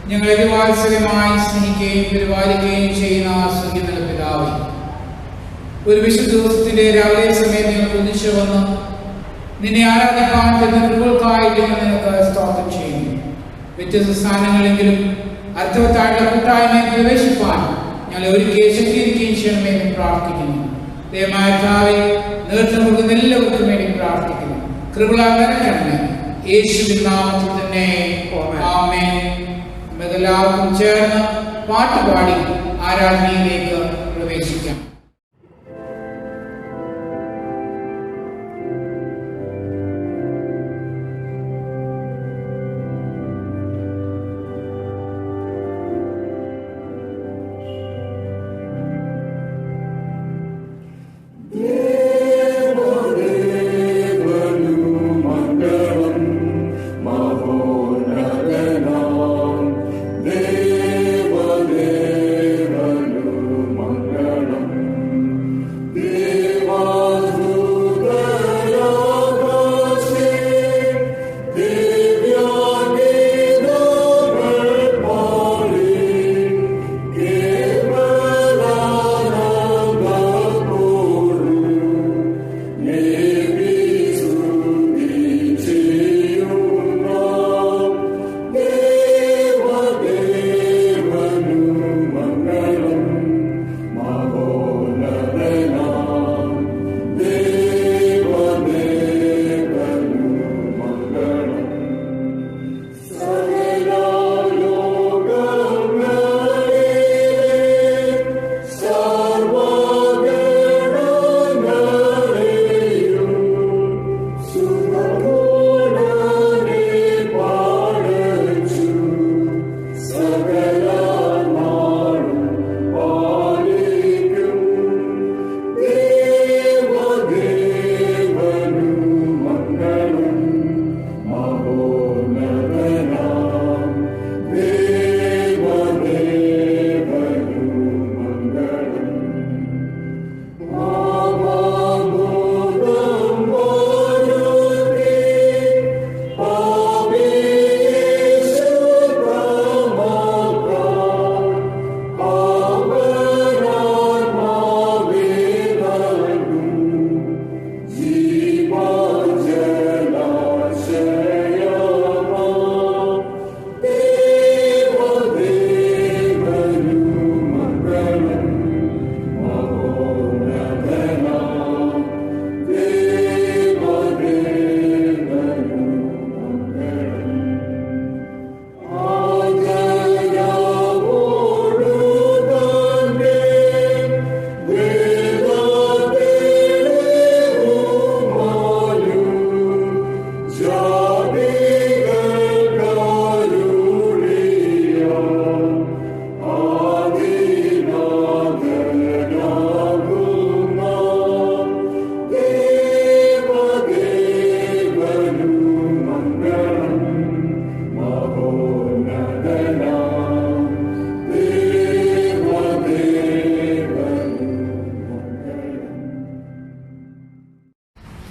ഞങ്ങളെ വാത്സല്യമായി സ്നേഹിക്കുകയും പരിപാലിക്കുകയും ചെയ്യുന്ന സ്വർഗ്ഗീയ പിതാവേ, ഒരു വിശുദ്ധ ദിവസത്തിന്റെ രാവിലെ സമയം നിങ്ങൾ ഒന്നിച്ചു വന്ന് നിന്നെ ആരാധിക്കാൻ തരുന്ന കൃപകൾക്കായിട്ട് നിനക്ക് സ്തോത്രം ചെയ്യുന്നു. വ്യത്യസ്ത സ്ഥാനങ്ങളെങ്കിലും അർത്ഥവത്തായിട്ടുള്ള കൂട്ടായ്മയിൽ പ്രവേശിപ്പാൻ ഞങ്ങളെ ഒരുക്കുകയും ശക്തീകരിക്കുകയും ചെയ്യണമെന്ന് പ്രാർത്ഥിക്കുന്നു. ദൈവമായ കർത്താവേ, നേതൃത്വം കൊടുക്കുന്ന എല്ലാവർക്കും വേണ്ടി പ്രാർത്ഥിക്കുന്നു. കൃപകളാൽ നിറയ്ക്കണമേ. യേശുവിൻ നാമത്തിൽ തന്നെ ആമേൻ. എല്ലാവർക്കും ചേർന്ന് പാട്ടുപാടി ആരാധനയിലേക്ക് പ്രവേശിക്കാം.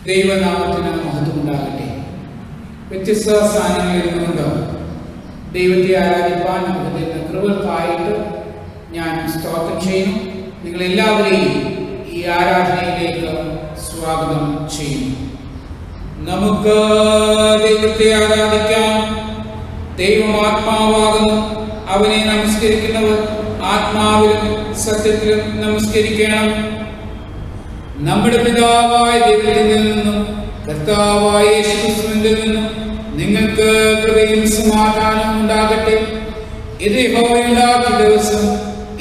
ദൈവനാമത്തിന് മഹത്വമുണ്ടാകട്ടെ. വ്യത്യസ്ത സ്ഥാനങ്ങളിൽ നിന്നുകൊണ്ട് ദൈവത്തെ ആരാധിപ്പാൻ നമുക്ക് തരുന്ന കൃപകൾക്കായിട്ട് ഞാൻ സ്തോത്രം ചെയ്യുന്നു. നിങ്ങളെല്ലാവരെയും ഈ ആരാധനയിലേക്ക് സ്വാഗതം ചെയ്യുന്നു. നമുക്ക് ദൈവത്തെ ആരാധിക്കാം. ദൈവം ആത്മാവാകുന്നു. അവനെ നമസ്കരിക്കുന്നവർ ആത്മാവിലും സത്യത്തിലും നമസ്കരിക്കണം. നമ്മുടെ പിതാവായ ദൈവത്തിൽ നിന്നും കർത്താവായ യേശുക്രിസ്തുവിൽ നിന്നും നിങ്ങൾക്ക് കൃപയും സമാധാനവും ഉണ്ടാകട്ടെ. ഇത് യഹോവയുണ്ടാക്കിയ ദിവസം,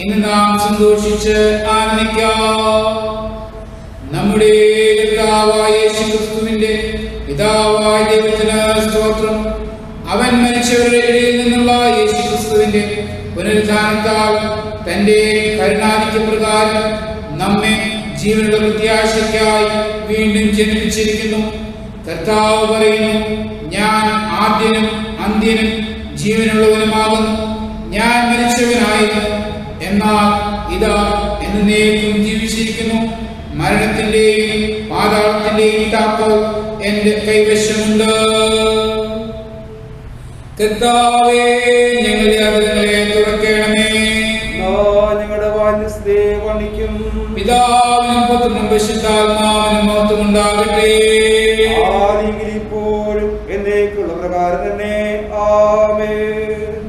ഇന്ന് നാം സന്തോഷിച്ച് ആനന്ദിക്കാം. നമ്മുടെ കർത്താവായ യേശുക്രിസ്തുവിന്റെ പിതാവായ ദൈവത്തിന് സ്തോത്രം. അവൻ മരിച്ചവരുടെ ഇടയിൽ നിന്നുള്ള യേശുക്രിസ്തുവിന്റെ പുനരുത്ഥാനത്താൽ തന്റെ കരുണാധിക്യപ്രകാരം നമ്മെ ജീവനുള്ള പ്രത്യാശയ്ക്കായി വീണ്ടും ജനിപ്പിച്ചിരിക്കുന്നു. കർത്താവ് പറയുന്നു, ഞാൻ ആദ്യനും അന്ത്യനും ജീവനുള്ളവനുമാകുന്നു. ഞാൻ മരിച്ചവനായിരുന്നു, എന്നാൽ ഇതാ എന്നേക്കും ജീവിച്ചിരിക്കുന്നു. മരണത്തിന്റെയും പാതാളത്തിന്റെയും താക്കോൽ എന്റെ കൈവശമുണ്ട്. കർത്താവേ, ഞങ്ങളുടെ അധരങ്ങളെ തുറക്കണമേ. ഞങ്ങളുടെ വാത്സല്യത്തെ വന്ദിക്കും. പിതാവിനും പുത്രനും പരിശുദ്ധാത്മാവിനും മഹത്വമുണ്ടാകട്ടെ. ആദിയിലും ഇപ്പോഴും എന്നേക്കുള്ള പ്രകാരം തന്നെ. ആമേൻ.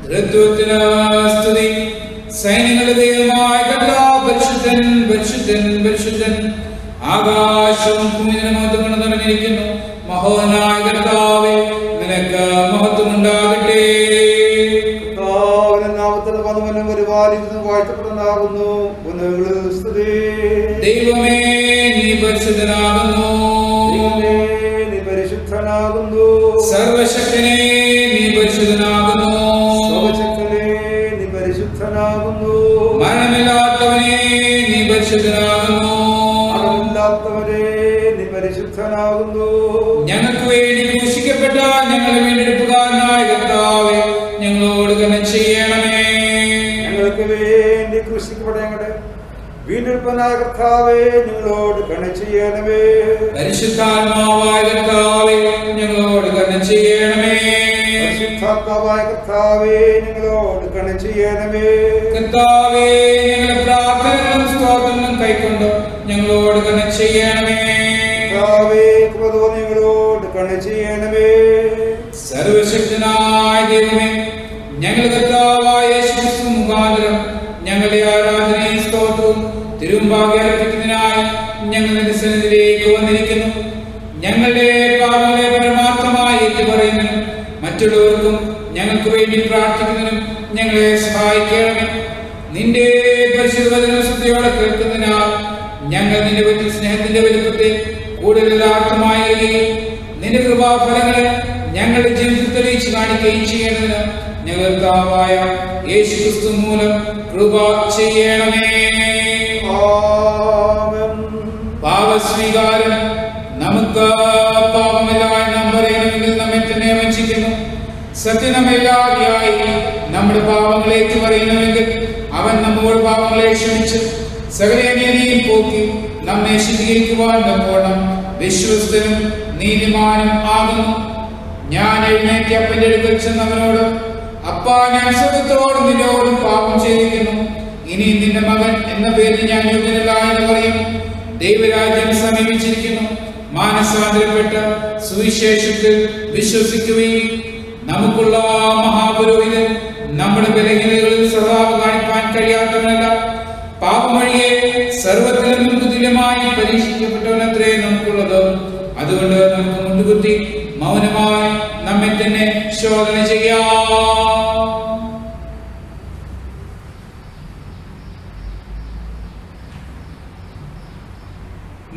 തൃത്വത്തിന് സ്തുതി. സൈന്യങ്ങളുടെ ദൈവമായ കർത്താവ് പരിശുദ്ധൻ, പരിശുദ്ധൻ, പരിശുദ്ധൻ. ആകാശവും ഭൂമിയും മഹത്വം കൊണ്ട് നിറഞ്ഞിരിക്കുന്നു. മഹോനായ കർത്താവേ, നിനക്ക് മഹത്വമുണ്ടാകട്ടെ. കർത്താവിന്റെ നാമത്തിൽ വന്നവനും പരിപാലിക്കുന്നതും വാഴ്ത്തപ്പെടുന്നതാകുന്നു. സ്തുതി. ദൈവമേ, നീ പരിശുദ്ധനാകുന്നു. ദൈവമേ, നീ പരിശുദ്ധനാകുന്നു. സർവശക്തനേ, നീ പരിശുദ്ധനാകുന്നു. സർവശക്തനേ, നീ പരിശുദ്ധനാകുന്നു. മരണമില്ലാത്തവനേ, നീ പരിശുദ്ധനാകുന്നു. മരണമില്ലാത്തവനേ, നീ പരിശുദ്ധനാകുന്നു. ഞങ്ങൾക്ക് വേണ്ടി ക്രൂശിക്കപ്പെട്ട ഞങ്ങളുടെ വീണ്ടെടുപ്പുകാരനായ കർത്താവേ, ഞങ്ങളോട് കരുണ ചെയ്യണമേ. ഞങ്ങൾക്ക് വേണ്ടി ക്രൂശിക്കപ്പെട്ട ഞങ്ങളുടെ വീണ്ടെടുപ്പനായ കർത്താവേ, ഞങ്ങളോട് കരുണ ചെയ്യണമേ. പരിശുദ്ധാത്മാവായ കർത്താവേ, ഞങ്ങളോട് കരുണ ചെയ്യണമേ. പരിശുദ്ധാത്മാവായ കർത്താവേ, ഞങ്ങളോട് കരുണ ചെയ്യണമേ. കർത്താവേ, ഞങ്ങളുടെ പ്രാർത്ഥനകളും സ്തോത്രങ്ങളും കൈക്കൊണ്ട് ഞങ്ങളോട് കരുണ ചെയ്യണമേ. കർത്താവേ, കൃപ തോന്നി ഞങ്ങളോട് കരുണ ചെയ്യണമേ. സർവശക്തനായ ദൈവമേ, ഞങ്ങളുടെ കർത്താവായ യേശുക്രിസ്തു മുഖാന്തരം ഞങ്ങളുടെ ആരാധനയും സ്തോത്രവും തിരുമുമ്പാകെ അർപ്പിക്കുന്നതിനായി ഞങ്ങൾ നിന്റെ സന്നിധിയിലേക്ക് വന്നിരിക്കുന്നു. ഞങ്ങളുടെ പാപങ്ങളെ പരമാർത്ഥമായി ഏറ്റുപറയുന്നതിനും മറ്റുള്ളവർക്കും ഞങ്ങൾക്ക് വേണ്ടി പ്രാർത്ഥിക്കുന്നതിനും ഞങ്ങളെ സഹായിക്കണമേ. നിന്റെ പരിശുദ്ധ വചനം ശ്രദ്ധയോടെ കേൾക്കുന്നതിനാൽ ഞങ്ങൾ നിന്റെ വലിയ സ്നേഹത്തിന്റെ വലുപ്പത്തെ കൂടുതൽ യഥാർത്ഥമായി അറിയുകയും നിന്റെ കൃപാഫലങ്ങളെ ഞങ്ങളുടെ ജീവിതത്തിൽ തെളിയിച്ച് കാണിക്കുകയും ചെയ്യേണ്ടതിന് ഞങ്ങൾക്കാവായ യേശുക്രിസ്തു മൂലം കൃപ ചെയ്യണമേ. ആമേൻ. പാപസ്വീകാരം. നമുക്ക് പാപമില്ല എന്ന് നാം പറയണമെങ്കിൽ നമ്മെ തന്നെ വഞ്ചിക്കുന്നു. സത്യനമില്ലാതെയായി നമ്മുടെ പാപങ്ങളെ പറയുന്നുവെങ്കിൽ അവൻ നമ്മോട് പാപങ്ങളെ ക്ഷമിച്ച് സകല അനീതിയും പോക്കി നമ്മെ ശുദ്ധീകരിക്കുവാൻ നമ്മോളം വിശ്വസ്തനും നീതിമാനും ആകുന്നു. ഞാൻ എഴുന്നേറ്റ് അപ്പന്റെ അടുക്കൽ ചെന്നവനോട്, അപ്പാ, ഞാൻ സ്വർഗ്ഗത്തോടും നിന്നോടും പാപം ചെയ്തിരിക്കുന്നു. ഇനി നിന്റെ മകൻ എന്ന പേരിൽ ഞാൻ യോഗ്യനല്ല എന്ന് പറയും. ദൈവരാജ്യം സമീപിച്ചിരിക്കുന്നു. മാനസാന്തരപ്പെട്ട് സുവിശേഷത്തിൽ വിശ്വസിക്കുകയും നമുക്കുള്ള മഹാപുരോഹിതൻ നമ്മുടെ ബലഹീനതകളിൽ സ്വഭാവം കാണിക്കാൻ കഴിയാത്തവനല്ല. പാപമഴിയെ സർവത്തിലും തുല്യമായി പരീക്ഷിക്കപ്പെട്ടവനത്രേ നമുക്കുള്ളത്. അതുകൊണ്ട് നമുക്ക് മുട്ടുകുത്തി മൗനമായി നമ്മെ തന്നെ ശോധന ചെയ്യാം.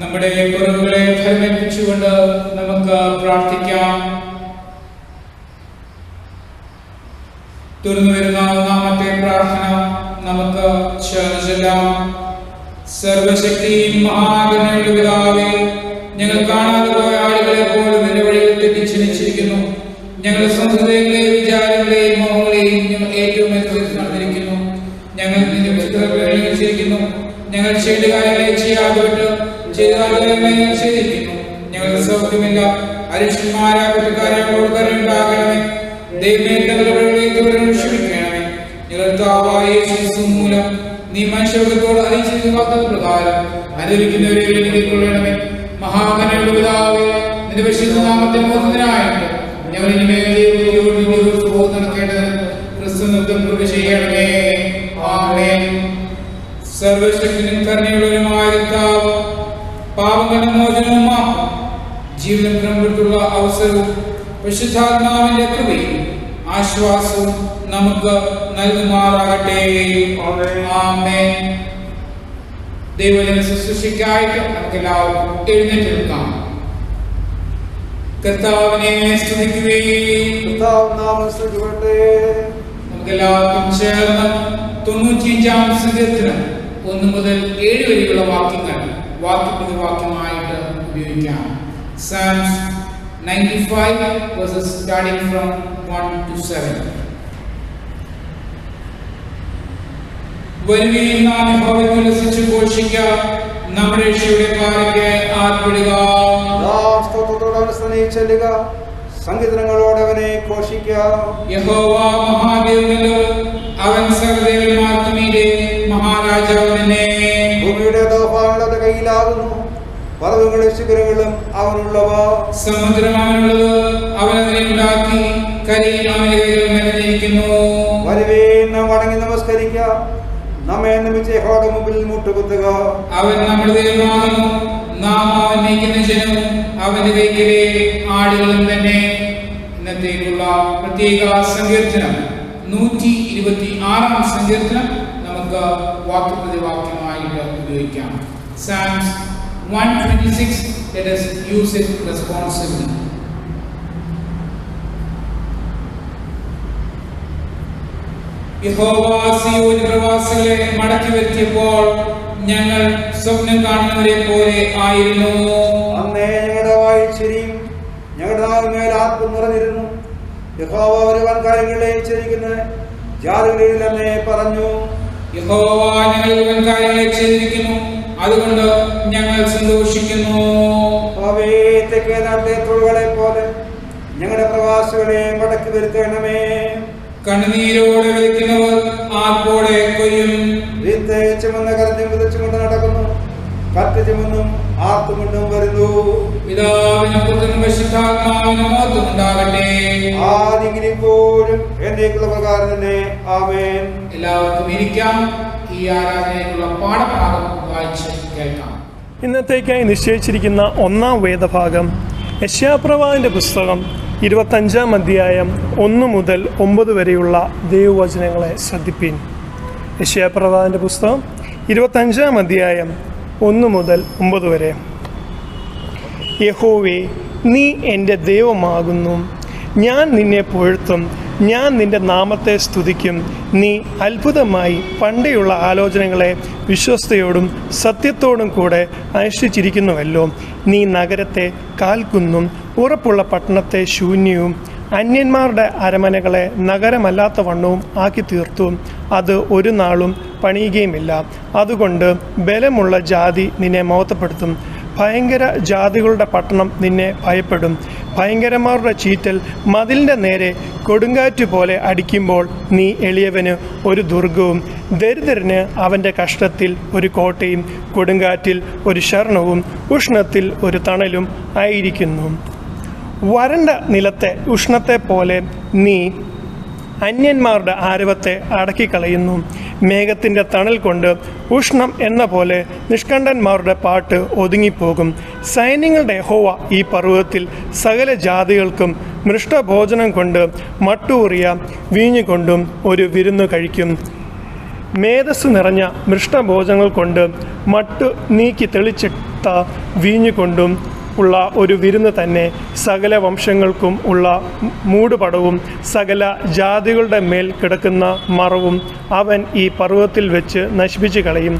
നമ്മുടെ കുറവുകളെ ഫലമേൽപ്പിച്ചുകൊണ്ട് നമുക്ക് പ്രാർത്ഥിക്കാം. തുറന്നു വരുന്ന ഒന്നാമത്തെ പ്രാർത്ഥന നമുക്ക് ചേർന്ന് ചൊല്ലാം. സർവശക്തിയും മഹാകരുണയുള്ള പിതാവേ, ഞങ്ങൾ കാണാതെ പോയ ആളുകളെ പോലും എന്റെ വഴികൾ തെറ്റിച്ചനിച്ചിരിക്കുന്നു. ഞങ്ങളുടെ സ്വന്തതകളെയും വിചാരങ്ങളെയും മോഹങ്ങളെയും ഞങ്ങൾ ഏറ്റവും നടന്നിരിക്കുന്നു. ഞങ്ങൾ നിന്റെ പുസ്തകങ്ങളിരിക്കുന്നു. ഞങ്ങൾ ചെയ്ത കാര്യങ്ങളെ ചെയ്യാതെ വിട്ട് ചെയ്ത കാര്യങ്ങളെ ഞങ്ങൾ ചെയ്തിരിക്കുന്നു. ഞങ്ങൾക്ക് സൗഖ്യമില്ല. അരിഷ്ടന്മാരായ കുറ്റക്കാരോട് കരുണയുണ്ടാകണമേ. ദൈവമേ, ഞങ്ങളുടെ വഴികളിലേക്ക് ക്ഷമിക്കണമേ. ഞങ്ങളുടെ യേശു മൂലം നീ മനുഷ്യവർഗത്തോട് അറിയിച്ചിരുന്ന വാഗ്ദത്ത പ്രകാരം അനുകരിക്കുന്നവരെ എഴുതിക്കൊള്ളണമേ. മഹാകരുണയുള്ള പിതാവേ, നിന്റെ പരിശുദ്ധ നാമത്തിന് മോചനത്തിനായിട്ട് ഞങ്ങൾ നടക്കേണ്ടത് ക്രിസ്തു നൃത്തം കൃപ ചെയ്യണമേ. ആമേൻ. സർവശക്തനും കരുണയുള്ളവനുമായ കർത്താവ്, പാപങ്ങളുടെ മോചനവും മാപ്പും ജീവിതം ക്രമപ്പെടുത്തുള്ള അവസരവും പരിശുദ്ധാത്മാവിന്റെ കൃപയും ആശ്വാസവും നമുക്ക് നൽകുമാറാകട്ടെ. ആമേൻ. ദൈവജന ശുശ്രൂഷയ്ക്കായിട്ട് നമുക്ക് എല്ലാവർക്കും എഴുന്നേറ്റ് നിൽക്കാം. കർത്താവിനെ സ്തുതിക്കുകയും നമുക്ക് എല്ലാവർക്കും ചേർന്ന് 95-ാം സങ്കീർത്തനം 1 മുതൽ 7 വരെയുള്ള വാക്യങ്ങൾ വാക്യമായിട്ട് ഉപയോഗിക്കാം. Psalms 95 verses starting from 1 to 7. വരുവീൻ നാം യഹോവയ്ക്ക് ഉല്ലസിച്ച് ഘോഷിക്കാം, നമ്മുടെ രക്ഷയുടെ പാറയ്ക്ക് ആർപ്പിടുക. നാം സ്തോത്രത്തോടെ അവനെ സ്നേഹിച്ചെല്ലുക, സങ്കീർത്തനങ്ങളോടെ അവനെ ഘോഷിക്കാം. യഹോവ മഹാദേവനല്ലോ, അവൻ സർവ്വദേവന്മാർക്കും മീതെ മഹാരാജാവ് തന്നെ. ഭൂമിയുടെ അധോഭാഗങ്ങൾ അവന്റെ കയ്യിലാകുന്നു, പർവ്വതങ്ങളും ശിഖരങ്ങളും അവനുള്ളവ. സമുദ്രം അവനുള്ളത്, അവൻ അതിനെ ഉണ്ടാക്കി, കരയിൽ അവന്റെ കൈകൾ നിറഞ്ഞിരിക്കുന്നു. വരുവീൻ നാം വണങ്ങി നമസ്കരിക്കാം, നമ്മെ നിമിച്ച യഹോവയുടെ മുമ്പിൽ മുട്ടുകുത്തുക. അവൻ നമ്മുടെ ദൈവമാകുന്നു, നാം അവൻ നയിക്കുന്ന ജനവും അവന്റെ കൈകളിലെ ആടുകളും തന്നെ. ഇന്നത്തേക്കുള്ള പ്രത്യേക സങ്കീർത്തനം 126 സങ്കീർത്തനം നമുക്ക് വാക്യപ്രതിവാക്യമായിട്ട് ഉപയോഗിക്കാം. Psalms 126. Let us use it responsibly. യഹോവ സിയോൻ പ്രവാസികളെ മടക്കി വരുത്തിയപ്പോൾ ഞങ്ങൾ സ്വപ്നം കാണുന്നവരെ പോലെ ആയിരുന്നു. അന്നേ ഞങ്ങളുടെ വായിൽ ചിരിയും ഞങ്ങളുടെ നാവിന്മേൽ ആർപ്പും നിറഞ്ഞിരുന്നു. യഹോവ ഒരു വൻ കാര്യങ്ങളെ ചെയ്തിരിക്കുന്ന ജാതികളിൽ അന്നേ പറഞ്ഞു. യഹോവ ഞങ്ങൾ വൻ കാര്യങ്ങളെ ചെയ്തിരിക്കുന്നു, അതുകൊണ്ട് ഞങ്ങൾ സന്തോഷിക്കുന്നു. തെക്കേ നാട്ടിലെ തൊഴുകളെ പോലെ ഞങ്ങളുടെ പ്രവാസികളെ മടക്കി വരുത്തണമേ. കണ്ണുനീരോടെ വിളിക്കുന്നവർ ആർപ്പോടെ കൊയ്യും. വിത്ത് ചുമന്ന കരഞ്ഞും വിതച്ചുകൊണ്ട് നടക്കുന്നു, കത്ത് ചുമന്നും ആർത്തുകൊണ്ടും വരുന്നു. പിതാവിനും പുത്രനും പരിശുദ്ധാത്മാവിനും മഹത്വം ഉണ്ടാകട്ടെ. ആദിയിലും ഇപ്പോഴും എന്നേക്കുള്ള പ്രകാരം തന്നെ. ആമേൻ. എല്ലാവർക്കും ഇരിക്കാം. ഈ ആരാധനയിലുള്ള പാഠഭാഗം വായിച്ച് കേൾക്കാം. ഇന്നത്തേക്കായി നിശ്ചയിച്ചിരിക്കുന്ന ഒന്നാം വേദഭാഗം യെശയ്യാപ്രവാചകന്റെ പുസ്തകം 25-ാം അധ്യായം 1 മുതൽ 9 വരെയുള്ള ദൈവവചനങ്ങളെ ശ്രദ്ധിപ്പീൻ. യെശയ്യാപ്രവാചകന്റെ പുസ്തകം 25-ാം അധ്യായം 1 മുതൽ 9 വരെ. യഹോവേ, നീ എൻ്റെ ദൈവമാകുന്നു, ഞാൻ നിന്നെ പുകഴ്ത്തും, ഞാൻ നിന്റെ നാമത്തെ സ്തുതിക്കും. നീ അത്ഭുതമായി പണ്ടേയുള്ള ആലോചനകളെ വിശ്വസ്തയോടും സത്യത്തോടും കൂടെ അനുഷ്ഠിച്ചിരിക്കുന്നുവല്ലോ. നീ നഗരത്തെ കാൽക്കുന്നും ഉറപ്പുള്ള പട്ടണത്തെ ശൂന്യവും അന്യന്മാരുടെ അരമനകളെ നഗരമല്ലാത്ത വണ്ണവും ആക്കി തീർത്തു. അത് ഒരു നാളും പണിയുകയുമില്ല. അതുകൊണ്ട് ബലമുള്ള ജാതി നിന്നെ മഹത്വപ്പെടുത്തും, ഭയങ്കര ജാതികളുടെ പട്ടണം നിന്നെ ഭയപ്പെടും. ഭയങ്കരന്മാരുടെ ചീറ്റൽ മതിലിൻ്റെ നേരെ കൊടുങ്കാറ്റ് പോലെ അടിക്കുമ്പോൾ നീ എളിയവന് ഒരു ദുർഗവും ദരിദ്രന് അവൻ്റെ കഷ്ടത്തിൽ ഒരു കോട്ടയും കൊടുങ്കാറ്റിൽ ഒരു ശരണവും ഉഷ്ണത്തിൽ ഒരു തണലും ആയിരിക്കുന്നു. വരണ്ട നിലത്തെ ഉഷ്ണത്തെ പോലെ നീ അന്യന്മാരുടെ ആരവത്തെ അടക്കിക്കളയുന്നു. മേഘത്തിൻ്റെ തണൽ കൊണ്ട് ഉഷ്ണം എന്ന പോലെ നിഷ്കണ്ഠന്മാരുടെ പാട്ട് ഒതുങ്ങിപ്പോകും. സൈന്യങ്ങളുടെ യഹോവ ഈ പർവ്വതത്തിൽ സകല ജാതികൾക്കും മൃഷ്ടഭോജനം കൊണ്ട് മട്ടൂറിയ വീഞ്ഞുകൊണ്ടും ഒരു വിരുന്ന് കഴിക്കും. മേധസ് നിറഞ്ഞ മൃഷ്ടഭോജനങ്ങൾ കൊണ്ട് മട്ടു നീക്കി തെളിച്ചിട്ട വീഞ്ഞുകൊണ്ടും ഉള്ള ഒരു വിരുന്ന് തന്നെ. സകല വംശങ്ങൾക്കും ഉള്ള മൂടുപടവും സകല ജാതികളുടെ മേൽ കിടക്കുന്ന മറവും അവൻ ഈ പർവ്വതത്തിൽ വെച്ച് നശിപ്പിച്ചു കളയും.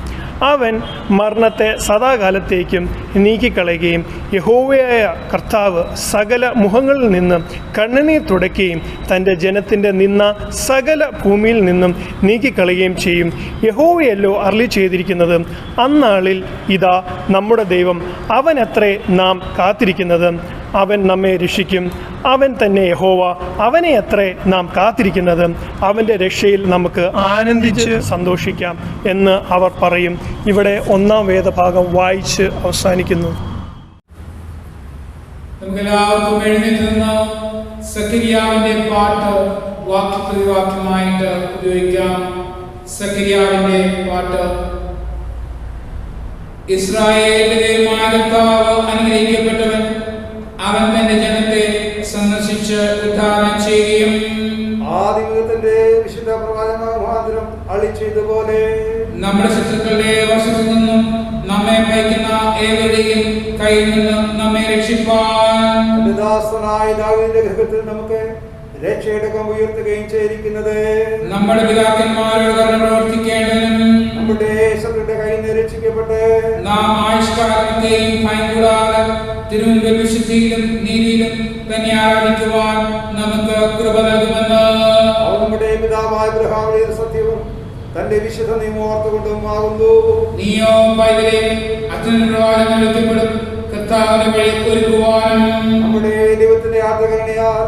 അവൻ മരണത്തെ സദാകാലത്തേക്കും നീക്കിക്കളയുകയും യഹോവയായ കർത്താവ് സകല മുഖങ്ങളിൽ നിന്നും കണ്ണുനീർ തുടയ്ക്കുകയും തൻ്റെ ജനത്തിൻ്റെ നിന്ന സകല ഭൂമിയിൽ നിന്നും നീക്കിക്കളയുകയും ചെയ്യും. യഹോവയല്ലോ അരുളി ചെയ്തിരിക്കുന്നത്, അന്നാളിൽ ഇതാ നമ്മുടെ ദൈവം, അവനത്രേ നാം കാത്തിരിക്കുന്നത്, അവൻ നമ്മെ രക്ഷിക്കും. അവൻ തന്നെ യഹോവ, അവനെ അത്രേ നാം കാത്തിരിക്കുന്നത്, അവൻ്റെ രക്ഷയിൽ നമുക്ക് ആനന്ദിച്ച് സന്തോഷിക്കാം എന്ന് അവർ പറയും. ഇവിടെ ഒന്നാം വേദഭാഗം വായിച്ച് അവസാനിക്കുന്നു. നമുക്കെല്ലാവർക്കും എഴുന്നേറ്റ് നിന്ന് സഖരിയാവിന്റെ പാട്ട് വാക്യപ്രതിവാക്യമായിട്ട് ഉപയോഗിക്കാം. സഖരിയാവിന്റെ പാട്ട്. ഇസ്രായേലിന്റെ ദൈവമായ കർത്താവ് അനുഗ്രഹിക്കപ്പെട്ടവൻ, അവൻ തന്റെ ജനത്തെ സന്ദർശിച്ച് ഉദ്ധാരണം ചെയ്യുകയും ആദിമുഖത്തിന്റെ വിശുദ്ധ പ്രവാചകനായ മുഖാന്തരം അരുളിച്ചെയ്തതുപോലെ നമ്മുടെ ശത്രുക്കളുടെ വശത്തു നിന്നും നമ്മെ ഭയക്കുന്ന ഏവരുടെയും കയ്യിൽ നിന്ന് നമ്മെ രക്ഷിപ്പാൻ ദാസനായ ദാവീദിന്റെ ഗൃഹത്തിൽ നമുക്ക് രക്ഷയുടെ കൊമ്പ് ഉയർത്തുകയും ചെയ്തിരിക്കുന്നത്. നമ്മുടെ പിതാക്കന്മാരോട് കരുണ പ്രവർത്തിക്കേണ്ടതിനും നമ്മുടെ ശത്രുക്കളുടെ കയ്യിൽ നിന്ന് രക്ഷിക്കപ്പെട്ട് നാം ആയുഷ്കാലത്തെയും ഭയം കൂടാതെ തിരുമുമ്പിൽ വിശുദ്ധിയിലും നീതിയിലും തന്നെ ആരാധിക്കുവാൻ നമുക്ക് കൃപ നൽകുമെന്ന് അവൻ നമ്മുടെ പിതാവായ അബ്രഹാമിന്റെ സത്യവും തന്റെ വിശുദ്ധ നിയമം ഓർത്തുകൊണ്ടും ആകുന്നു. നീയോ പൈതലേ അച്ഛനും എത്തിപ്പെടും കർത്താവിന്റെ വഴി ഒരുക്കുവാനും നമ്മുടെ ദൈവത്തിന്റെ ആർദ്രകരണയാൽ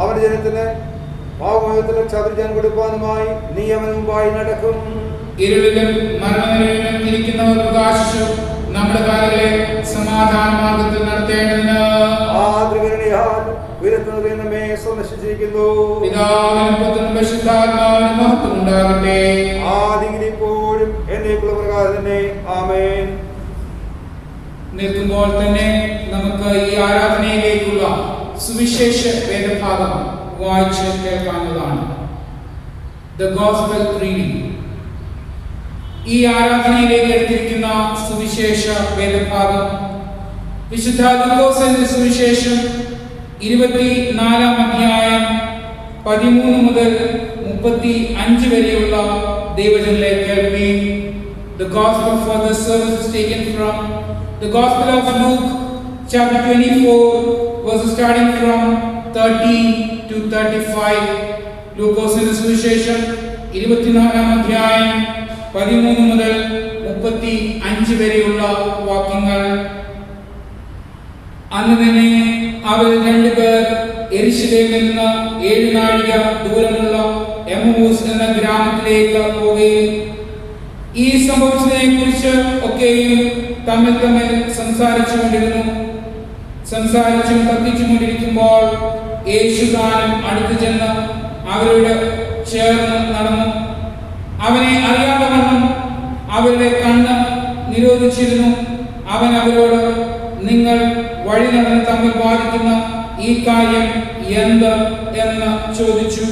അവന്റെ ജനത്തിന് പാവമോചനത്തിലും ചതുർജനം കൊടുക്കാനുമായി നീ അവന് മുമ്പായി നടക്കും. ഇരുളിലും മരണനിലയിലും ഇരിക്കുന്നവർ പ്രകാശിച്ചു നമ്മുടെ കാലുകളെ സമാധാന മാർഗത്തിൽ നടത്തേണ്ടതിന് ആർദ്രകരണയാൽ ഉയരത്തിൽ നമ്മെ സന്ദർശിച്ചിരിക്കുന്നു. പിതാവിനും പുത്രനും പരിശുദ്ധാത്മാവിനും മഹത്വം ഉണ്ടാകട്ടെ. ആദിയിൽ ഇപ്പോഴും എന്നേക്കുള്ള പ്രകാരം തന്നെ. ആമേൻ. നിൽക്കുമ്പോൾ തന്നെ നമുക്ക് ഈ ആരാധനയിലേക്കുള്ള സുവിശേഷ വേദഭാഗം വായിച്ച് കേൾക്കാവുന്നതാണ്. The gospel reading. ഈ ആരാധനയിലേക്ക് എടുത്തിരിക്കുന്ന സുവിശേഷ വേദഭാഗം വിശുദ്ധ ലൂക്കോസിന്റെ സുവിശേഷം 24-ാം അധ്യായം 13 മുതൽ 35 വരെയുള്ള ദൈവജനങ്ങളെ കേൾക്കുകയും The gospel for this service is taken from the Gospel of Luke, chapter 24, verses starting from 30 to 35. ലൂക്കോസിന്റെ സുവിശേഷം 24-ാം അധ്യായം 13 മുതൽ 35 വരെയുള്ള വാക്യങ്ങൾ. അന്ന് തന്നെ അവരിൽ 2 പേർ യെരൂശലേമിൽ നിന്ന് 7 നാഴിക ദൂരമുള്ള എമ്മൂസ് എന്ന ഗ്രാമത്തിലേക്ക് പോവുകയും ഈ സംഭവിച്ചതിനെ കുറിച്ച് ഒക്കെയും തമ്മിൽ സംസാരിച്ചും തർക്കിച്ചുകൊണ്ടിരിക്കുമ്പോൾ യേശു താനും അടുത്തു ചെന്ന് അവരോട് ചേർന്ന് നടന്നു. അവനെ അറിയാതെ വണ്ണം അവരുടെ കണ്ണ് നിരോധിച്ചിരുന്നു. അവൻ അവരോട്, നിങ്ങൾ വഴി നടന്ന് തമ്മിൽ വാദിക്കുന്ന ഈ കാര്യം എന്ത് എന്ന് ചോദിച്ചു.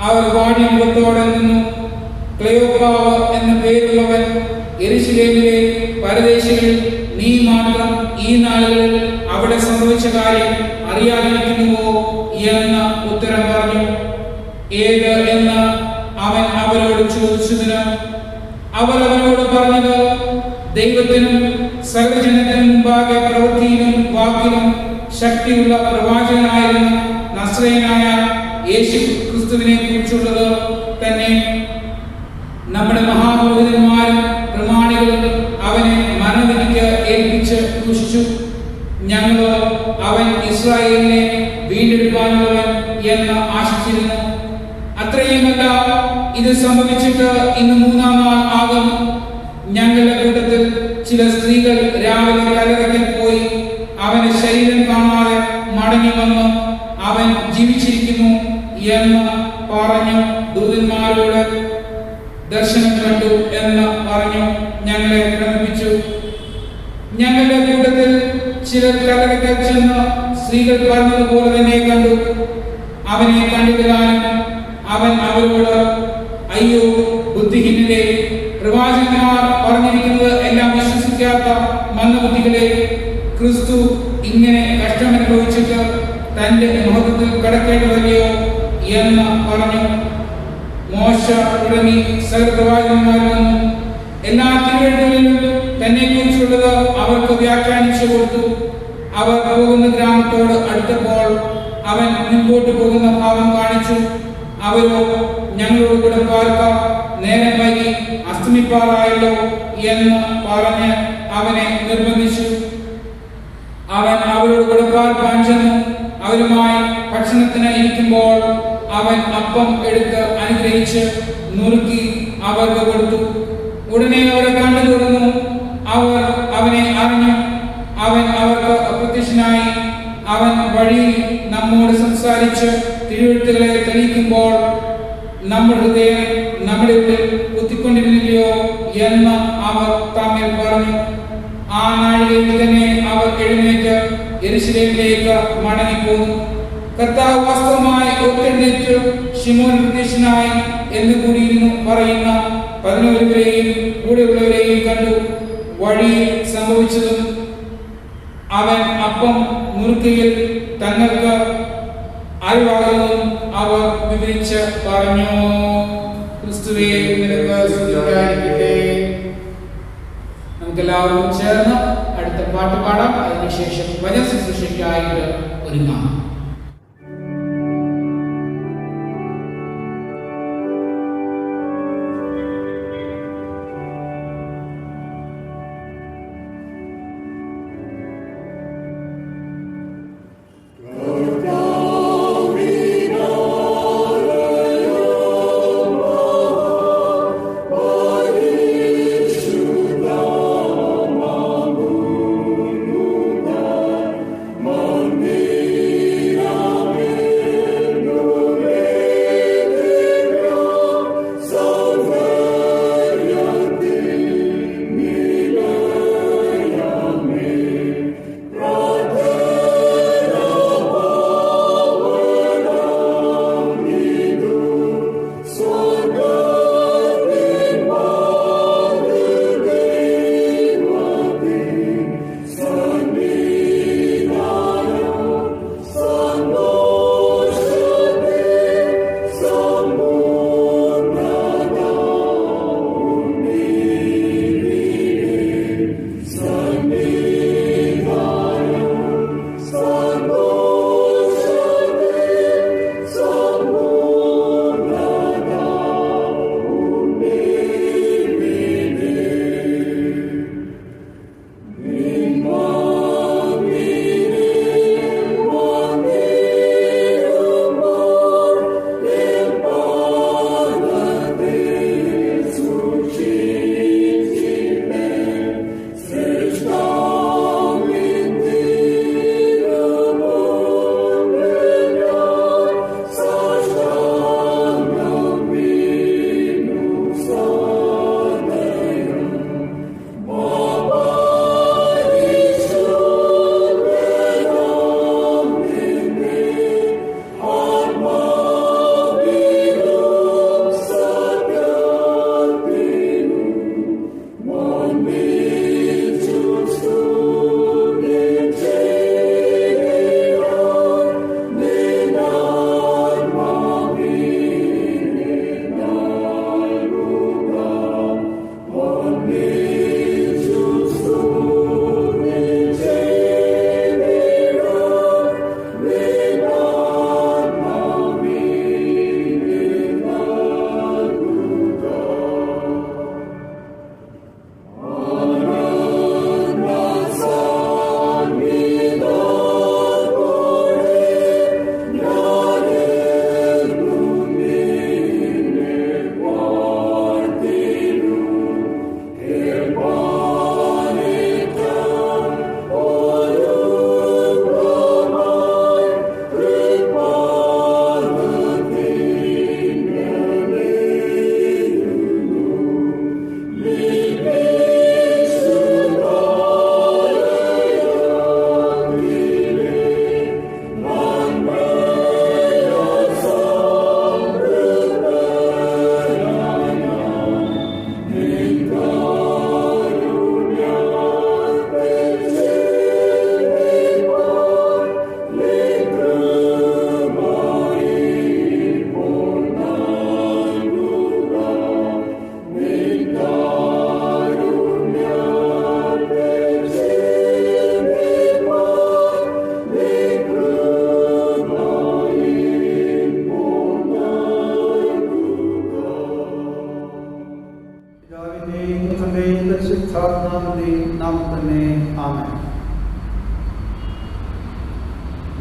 അവർ വാടിയ മുഖത്തോടെ നിന്നു. ക്ലെയോപ്പാവ് എന്ന പേരുള്ളവൻ യെരൂശലേമിലെ പരദേശികളിൽ നീ മാത്രം ഈ നാളുകളിൽ അവിടെ സംഭവിച്ച കാര്യം അറിയാതിരിക്കുന്നുവോ എന്ന് ഉത്തരം പറഞ്ഞു. ഏത് എന്ന് അവൻ അവരോട് ചോദിച്ചതിന് അവർ അവരോട് പറഞ്ഞത്, ദൈവത്തിനും സർവ്വജനത്തിനും മുമ്പാകെ പ്രവൃത്തിയിലും വാക്കിലും ശക്തിയുള്ള പ്രവാചകനായിരുന്ന നസ്രയനായ യേശു ക്രിസ്തുവിനെ കുറിച്ചുള്ളത് തന്നെ. നമ്മുടെ മഹാപുരോഹിതന്മാരും പ്രമാണികളും അവനെ മരണവിധിക്ക് ഏൽപ്പിച്ച് ക്രൂശിച്ചു. ഞങ്ങളോ അവൻ ഇസ്രായേലിനെ വീണ്ടെടുക്കാനുള്ളവൻ എന്ന് ആശിച്ചിരുന്നു. അത്രയുമല്ല, ഇത് സംഭവിച്ചിട്ട് ഇന്ന് 3-ാം നാൾ ആകും. ഞങ്ങളുടെ കൂട്ടത്തിൽ ചില സ്ത്രീകൾ രാവിലെ കല്ലറയ്ക്കൽ പോയി അവന്റെ ശരീരം കാണാതെ മടങ്ങി വന്ന് അവൻ ജീവിച്ചിരിക്കുന്നു എന്ന് പറഞ്ഞു ദൂതന്മാരോട് ദർശനം കണ്ടു എന്ന് പറഞ്ഞു ഞങ്ങളെ ഭ്രമിപ്പിച്ചു. ഞങ്ങളുടെ കൂട്ടത്തിൽ ചിലർ കല്ലറയ്ക്കൽ ചെന്ന് സ്ത്രീകൾ പറഞ്ഞതുപോലെ തന്നെ കണ്ടു. അവനെ കണ്ടിട്ടാലും അവൻ അവരോട്, അയ്യോ ബുദ്ധിഹീനരെ, പ്രവാചകന്മാർ പറഞ്ഞിരിക്കുന്നത് എല്ലാം വിശ്വസിക്കാത്ത മന്ദബുദ്ധികളെ, ക്രിസ്തു ഇങ്ങനെ കഷ്ടമനുഭവിച്ചിട്ട് തന്റെ മഹത്വത്തിൽ കടക്കേണ്ടതല്ലയോ എന്ന് പറഞ്ഞു. മോശ തുടങ്ങി സകലപ്രവാചകന്മാരിൽ നിന്നും എല്ലാ തിരുവഴുത്തുകളിലും തന്നെ കുറിച്ചുള്ളത് അവർക്ക് വ്യാഖ്യാനിച്ചു കൊടുത്തു. അവർ പോകുന്ന ഗ്രാമത്തോട് അടുത്തപ്പോൾ അവൻ മുൻപോട്ട് പോകുന്ന ഭാവം കാണിച്ചു. അവരോ, ഞങ്ങളോട് കൂടെ പാർക്കാം, നേരം വൈകി അസ്തമിപ്പാറായല്ലോ എന്ന് പറഞ്ഞ് അവനെ നിർബന്ധിച്ചു. അവൻ അവരോട് കൂടെ പാർക്കാൻ ചെന്നു. അവരുമായി ഭക്ഷണത്തിന് ഇരിക്കുമ്പോൾ അവൻ അപ്പം എടുത്ത് അനുഗ്രഹിച്ച് നുറുക്കി അവർക്ക് കൊടുത്തു. ഉടനെ അവരെ കണ്ടു തുടർന്നു. അവർ അവനെ അറിഞ്ഞു. അവൻ അവർക്ക് അപ്രത്യക്ഷനായി. അവൻ വഴിയിൽ നമ്മോട് സംസാരിച്ച് തിരുവെഴുത്തുകളെ തെളിയിക്കുമ്പോൾ നമ്മുടെ ഹൃദയം നമ്മുടെ ഉള്ളിൽ കുത്തിക്കൊണ്ടിരുന്നില്ലയോ എന്ന് അവർ തമ്മിൽ പറഞ്ഞു. ആ നാഴികയിൽ തന്നെ അവർ എഴുന്നേറ്റ് യെരൂശലേമിലേക്ക് മടങ്ങിപ്പോന്നു. കർത്താവ് വാസ്തവമായി ഉയർത്തെഴുന്നേറ്റ് ശിമോൻ പ്രത്യക്ഷനായി എന്ന് കൂടിയിരുന്നു പറയുന്ന 11 പേരെയും കൂടെയുള്ളവരെയും കണ്ടു. വഴിയിൽ സംഭവിച്ചതും അവൻ അപ്പം നുറുക്കയിൽ തങ്ങൾക്ക് അറിവാകുന്നു അവർ വിവരിച്ച് പറഞ്ഞു. ക്രിസ്തുവേ നിനക്ക് സ്തുതിയായിരിക്കട്ടെ. നമുക്കെല്ലാവർക്കും ചേർന്ന് അടുത്ത പാട്ട് പാടാം. അതിനുശേഷം വചന ശുശ്രൂഷയ്ക്കായിട്ട് ഒരുങ്ങാം.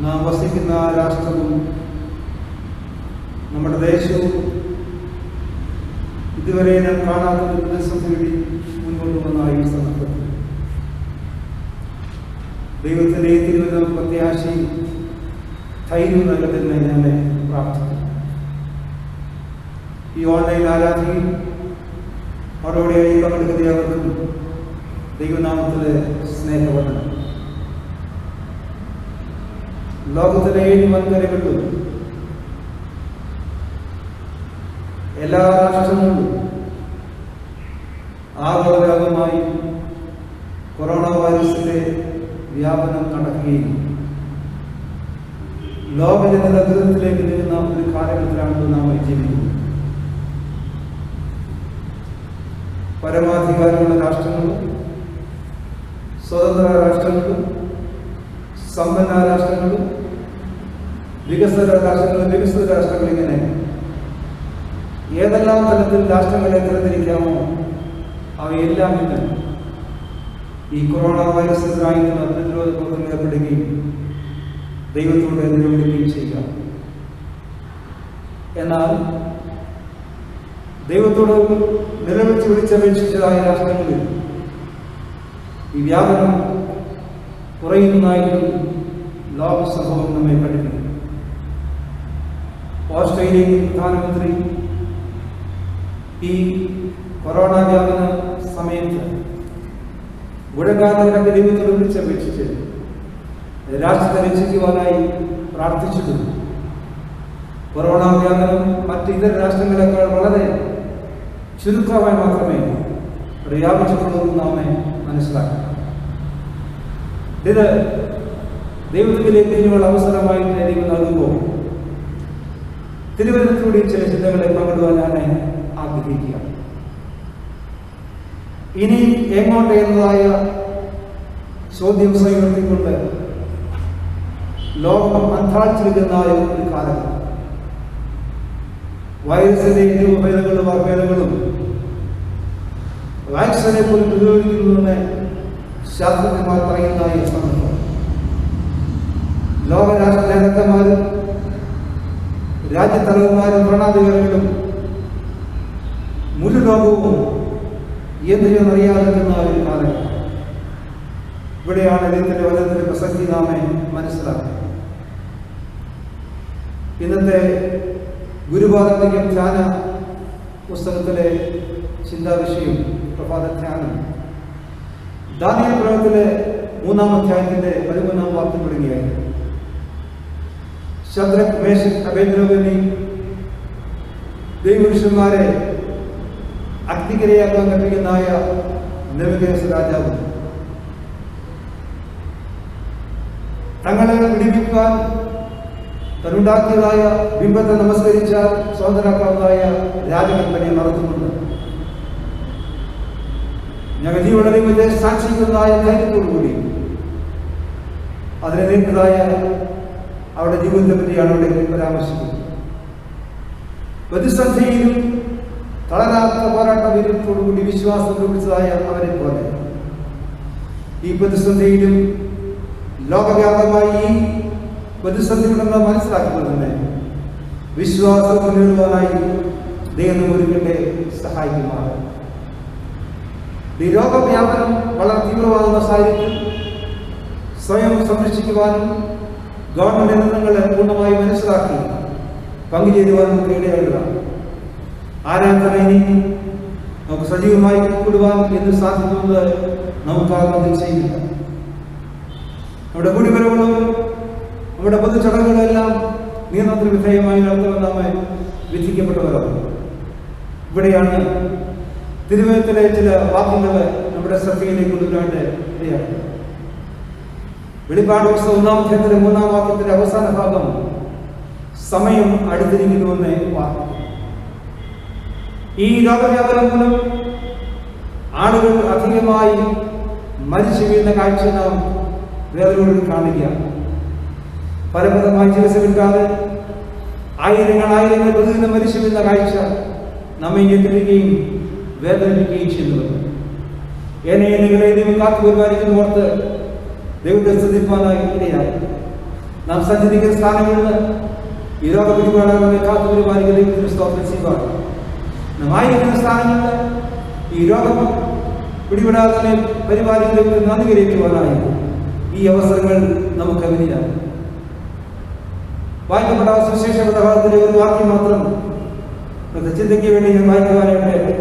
നാം വസിക്കുന്ന രാഷ്ട്രവും നമ്മുടെ ദേശവും ഇതുവരെ നാം കാണാത്ത ഒരു പ്രതിസന്ധി മുൻപോട്ട് വന്ന ഈ സന്ദർഭത്തിൽ ദൈവത്തിൻ്റെ തിരുവനന്തപുരം പ്രത്യാശയും ധൈര്യവും നൽകട്ടെന്ന് ഞാൻ പ്രാർത്ഥിക്കുന്നു. ഈ ഓൺലൈൻ ആരാധനയിൽ അവരോടെയായി പങ്കെടുക്കുന്ന അവർക്കും ദൈവനാമത്തിലെ സ്നേഹവന്ദനം. ലോകത്തിലെ 7 വൻകരകളിലും എല്ലാ രാഷ്ട്രങ്ങളിലും ആഗോളമായി കൊറോണ വൈറസിന്റെ വ്യാപനം നടക്കുകയും ലോകജനത ദുരിതത്തിലേക്ക് നീങ്ങുന്ന ഒരു കാലഘട്ടത്തിലാണ് നാം ജീവിക്കുന്നത്. പരമാധികാരമുള്ള രാഷ്ട്രങ്ങളും സ്വതന്ത്ര രാഷ്ട്രങ്ങളും സമ്പന്ന രാഷ്ട്രങ്ങളും വികസിത രാഷ്ട്രങ്ങൾ ഇങ്ങനെ ഏതെല്ലാം തലത്തിൽ രാഷ്ട്രങ്ങളെ തരംതിരിക്കാമോ അവയെല്ലാം ഇന്ന് ഈ കൊറോണ വൈറസിനായിരുന്ന പ്രതിരോധ പ്രവർത്തനം ഏർപ്പെടുകയും ദൈവത്തോട് നിലവിളിക്കുകയും ചെയ്യുക. എന്നാൽ ദൈവത്തോട് നിലവിളിച്ച് വിളിച്ചപേക്ഷിച്ചതായ രാഷ്ട്രങ്ങളിൽ ഈ വ്യാപനം കുറയുന്നതായിട്ടും ലോക സംഭവം നമ്മെ പഠിപ്പിക്കും. ഓസ്ട്രേലിയൻ പ്രധാനമന്ത്രി ഈ കൊറോണ വ്യാപന സമയത്ത് മുഴങ്ങാതെ ദൈവത്തോട് വിളിച്ചപേക്ഷിച്ച് രാഷ്ട്രത്തെ രക്ഷിക്കുവാനായി പ്രാർത്ഥിച്ചിട്ടുണ്ട്. കൊറോണ വ്യാപനം മറ്റ് ഇതര രാഷ്ട്രങ്ങളെക്കാൾ വളരെ ചുരുക്കമായി മാത്രമേ വ്യാപിച്ചിട്ടുള്ളൂ നാം മനസ്സിലാക്കണം. ഇത് ദൈവത്തിലേക്ക് ഇതിനുള്ള അവസരമായി ദൈവം നൽകുമ്പോൾ തിരുവനന്തപുരത്തൂടെ ചില ചിന്തകളെ പങ്കിടുവാൻ ഞാൻ ആഗ്രഹിക്കുക. ഇനി എങ്ങോട്ട് എന്നതായ ചോദ്യം സ്വീകരിച്ചുകൊണ്ട് ലോകം അന്താളിച്ചിരിക്കുന്നതായ ഒരു കാലഘട്ടം. വൈറസിന്റെ രൂപഭേദങ്ങളും വകഭേദങ്ങളും വാക്സിനെ പോലും പ്രതിരോധിക്കുന്നതെന്ന് ശാസ്ത്രജ്ഞന്മാർ പറയുന്നതായ സന്ദർഭം ലോകരാഷ്ട്ര നേതാക്കന്മാരും രാജ്യത്തലവന്മാരും ഭരണാധികാരികളും മുഴു ലോകവും എന്തിനെന്നറിയാതിരുന്ന ഒരു കാലഘട്ടം. ഇവിടെയാണ് ദൈവത്തിന്റെ വചനത്തിന്റെ പ്രസക്തി നാം മനസ്സിലാക്കുന്നത്. ഇന്നത്തെ ഗുരുപാദത്തിക്കും ധ്യാന പുസ്തകത്തിലെ ചിന്താവിഷയം പ്രഭാത ധ്യാനം ദാനിയേൽ പ്രവചനത്തിലെ 3-ാം അധ്യായത്തിന്റെ 13-ാം വാക്യം തുടങ്ങിയായിരുന്നു. ശദ്രക്, മേശക്, അബേദ്നെഗോ എന്നീ ദൈവപുരുഷന്മാരെ അഗ്നിക്കിരയാക്കാൻ കൽപ്പിക്കുന്നതായ നെബൂഖദ്നേസർ രാജാവ് തങ്ങളെ വിടിവിക്കാൻ തന്നുണ്ടാക്കിയതായ ബിംബത്തെ നമസ്കരിച്ചാൽ സ്വതന്ത്രരാക്കാവുന്നതായ രാജകൽപ്പനയെ മറന്നുകൊണ്ട് ഞങ്ങൾ ജീവനത്തെ സാക്ഷിക്കുന്നതായ ധൈര്യത്തോടുകൂടി അതിനെ നേരിട്ടതായ അവരുടെ ജീവിതത്തെ പറ്റിയാണ് അവിടെ പരാമർശിക്കുന്നത്. പ്രതിസന്ധിയിലും തളരാത്ത പോരാട്ട വീര്യത്തോടുകൂടി വിശ്വാസം ലഭിച്ചതായ അവരെ പോലെ ഈ പ്രതിസന്ധിയിലും ലോകവ്യാപകമായി ഈ പ്രതിസന്ധികളെന്ന് മനസ്സിലാക്കുന്നത് തന്നെ വിശ്വാസം മുന്നേറുവാനായി ദൈവം ഒരുക്കട്ടെ സഹായിക്കുമാറ്. ഈ രോഗവ്യാപനം വളരെ തീവ്രമാകുന്ന സാഹചര്യത്തിൽ സ്വയം സംരക്ഷിക്കുവാനും ഗവൺമെന്റ് നിയന്ത്രണങ്ങളെ പൂർണ്ണമായി മനസ്സിലാക്കി പങ്കുചേരുവാനും നമുക്ക് ഇടയാകുക. ആരാധന ഇനി നമുക്ക് സജീവമായി ഉൾപ്പെടുവാൻ എന്ന് സാധിക്കുന്നത് നമുക്കാകുന്നത് ചെയ്യുന്നില്ല. നമ്മുടെ കുടിവരവുകളും നമ്മുടെ പൊതുചടങ്ങുകളെല്ലാം നിയന്ത്രണത്തിന് വിധേയമായി നടത്തുവാൻ നാം വിധിക്കപ്പെട്ടവരാണ്. ഇവിടെയാണ് തിരുവനന്തപുരത്തിലെ ചില വാക്യങ്ങൾ നമ്മുടെ ശ്രദ്ധയിലേക്ക് കൊണ്ടുവരാണ്ട് ഇടയാണ്. വെളിപ്പാട് പുസ്തകം 1-ാം അധ്യായത്തിലെ 3-ാം വാക്യത്തിന്റെ അവസാന ഭാഗം സമയം അടുത്തിരിക്കുന്നുവെന്ന് വാക്യം. ഈ രോഗവ്യാപനം മൂലം ആളുകൾ അധികമായി മരിച്ചു വീഴുന്ന കാഴ്ച നാം വേദനയോട് കാണുകയാണ്. ഫലപ്രദമായി ചികിത്സ കിട്ടാതെ ആയിരങ്ങൾ പ്രതിദിനം മരിച്ചു വീഴുന്ന കാഴ്ച നമ്മെ ഞെട്ടിപ്പിക്കുകയും വേദനിപ്പിക്കുകയും ചെയ്യുന്നത്. എന്നെ നിങ്ങളെ ദൈവം കാത്തു പരിപാലിക്കുന്ന ഓർത്ത് ദൈവത്തെ സ്തുതിപ്പാനായി ഇടയായി. നാം സഞ്ചരിക്കുന്ന സ്ഥാനങ്ങളിൽ ഈ രോഗ പിടിപാടുകളെ കാത്തു പരിപാലിക്കുന്ന ദൈവത്തിന് സ്തോത്രം ചെയ്യുവാണ്. നാം ആയിരിക്കുന്ന സ്ഥാനങ്ങളിൽ ഈ രോഗം പിടിപെടാതെ പരിപാലിക്കുന്ന ദൈവത്തിന് നന്ദി കരയറ്റുവാനായി ഈ അവസരങ്ങൾ നമുക്ക് അവനിയാണ്. വായിക്കപ്പെട്ട സുവിശേഷ ഭാഗത്തിലെ ഒരു വാക്യം മാത്രം ചിന്തയ്ക്ക് വേണ്ടി ഞാൻ വായിക്കുവാനായിട്ട്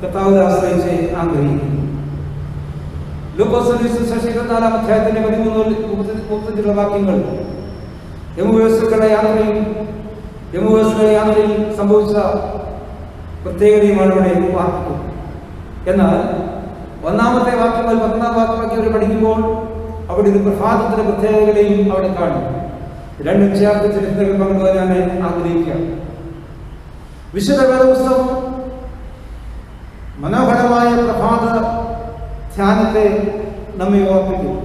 കർത്താവിനെ ആശ്രയിച്ച് ആഗ്രഹിക്കുന്നു. ലൂക്കോസിന്റെ സുവിശേഷം 24-ാം അധ്യായത്തിന്റെ 13-35 വാക്യങ്ങൾ എമുവേസിലെ യാത്രയിൽ സംഭവിച്ച പ്രത്യേകതയുമാണ് ഇവിടെ വാക്യം. എന്നാൽ 1-ാമത്തെ വാക്യം മുതൽ 10-ാം വാക്യം പഠിക്കുമ്പോൾ അവിടെ ഒരു പ്രഭാതത്തിന്റെ പ്രത്യേകതകളെയും അവിടെ കാണും. രണ്ടും ചേർത്ത് ചരിത്രങ്ങൾ പങ്കുവരാൻ ഞാൻ ആഗ്രഹിക്കാം. വിശുദ്ധ വേദപുസ്തകം മനോഹരമായ പ്രഭാത ധ്യാനത്തെ നമ്മെ ഓർപ്പിക്കും.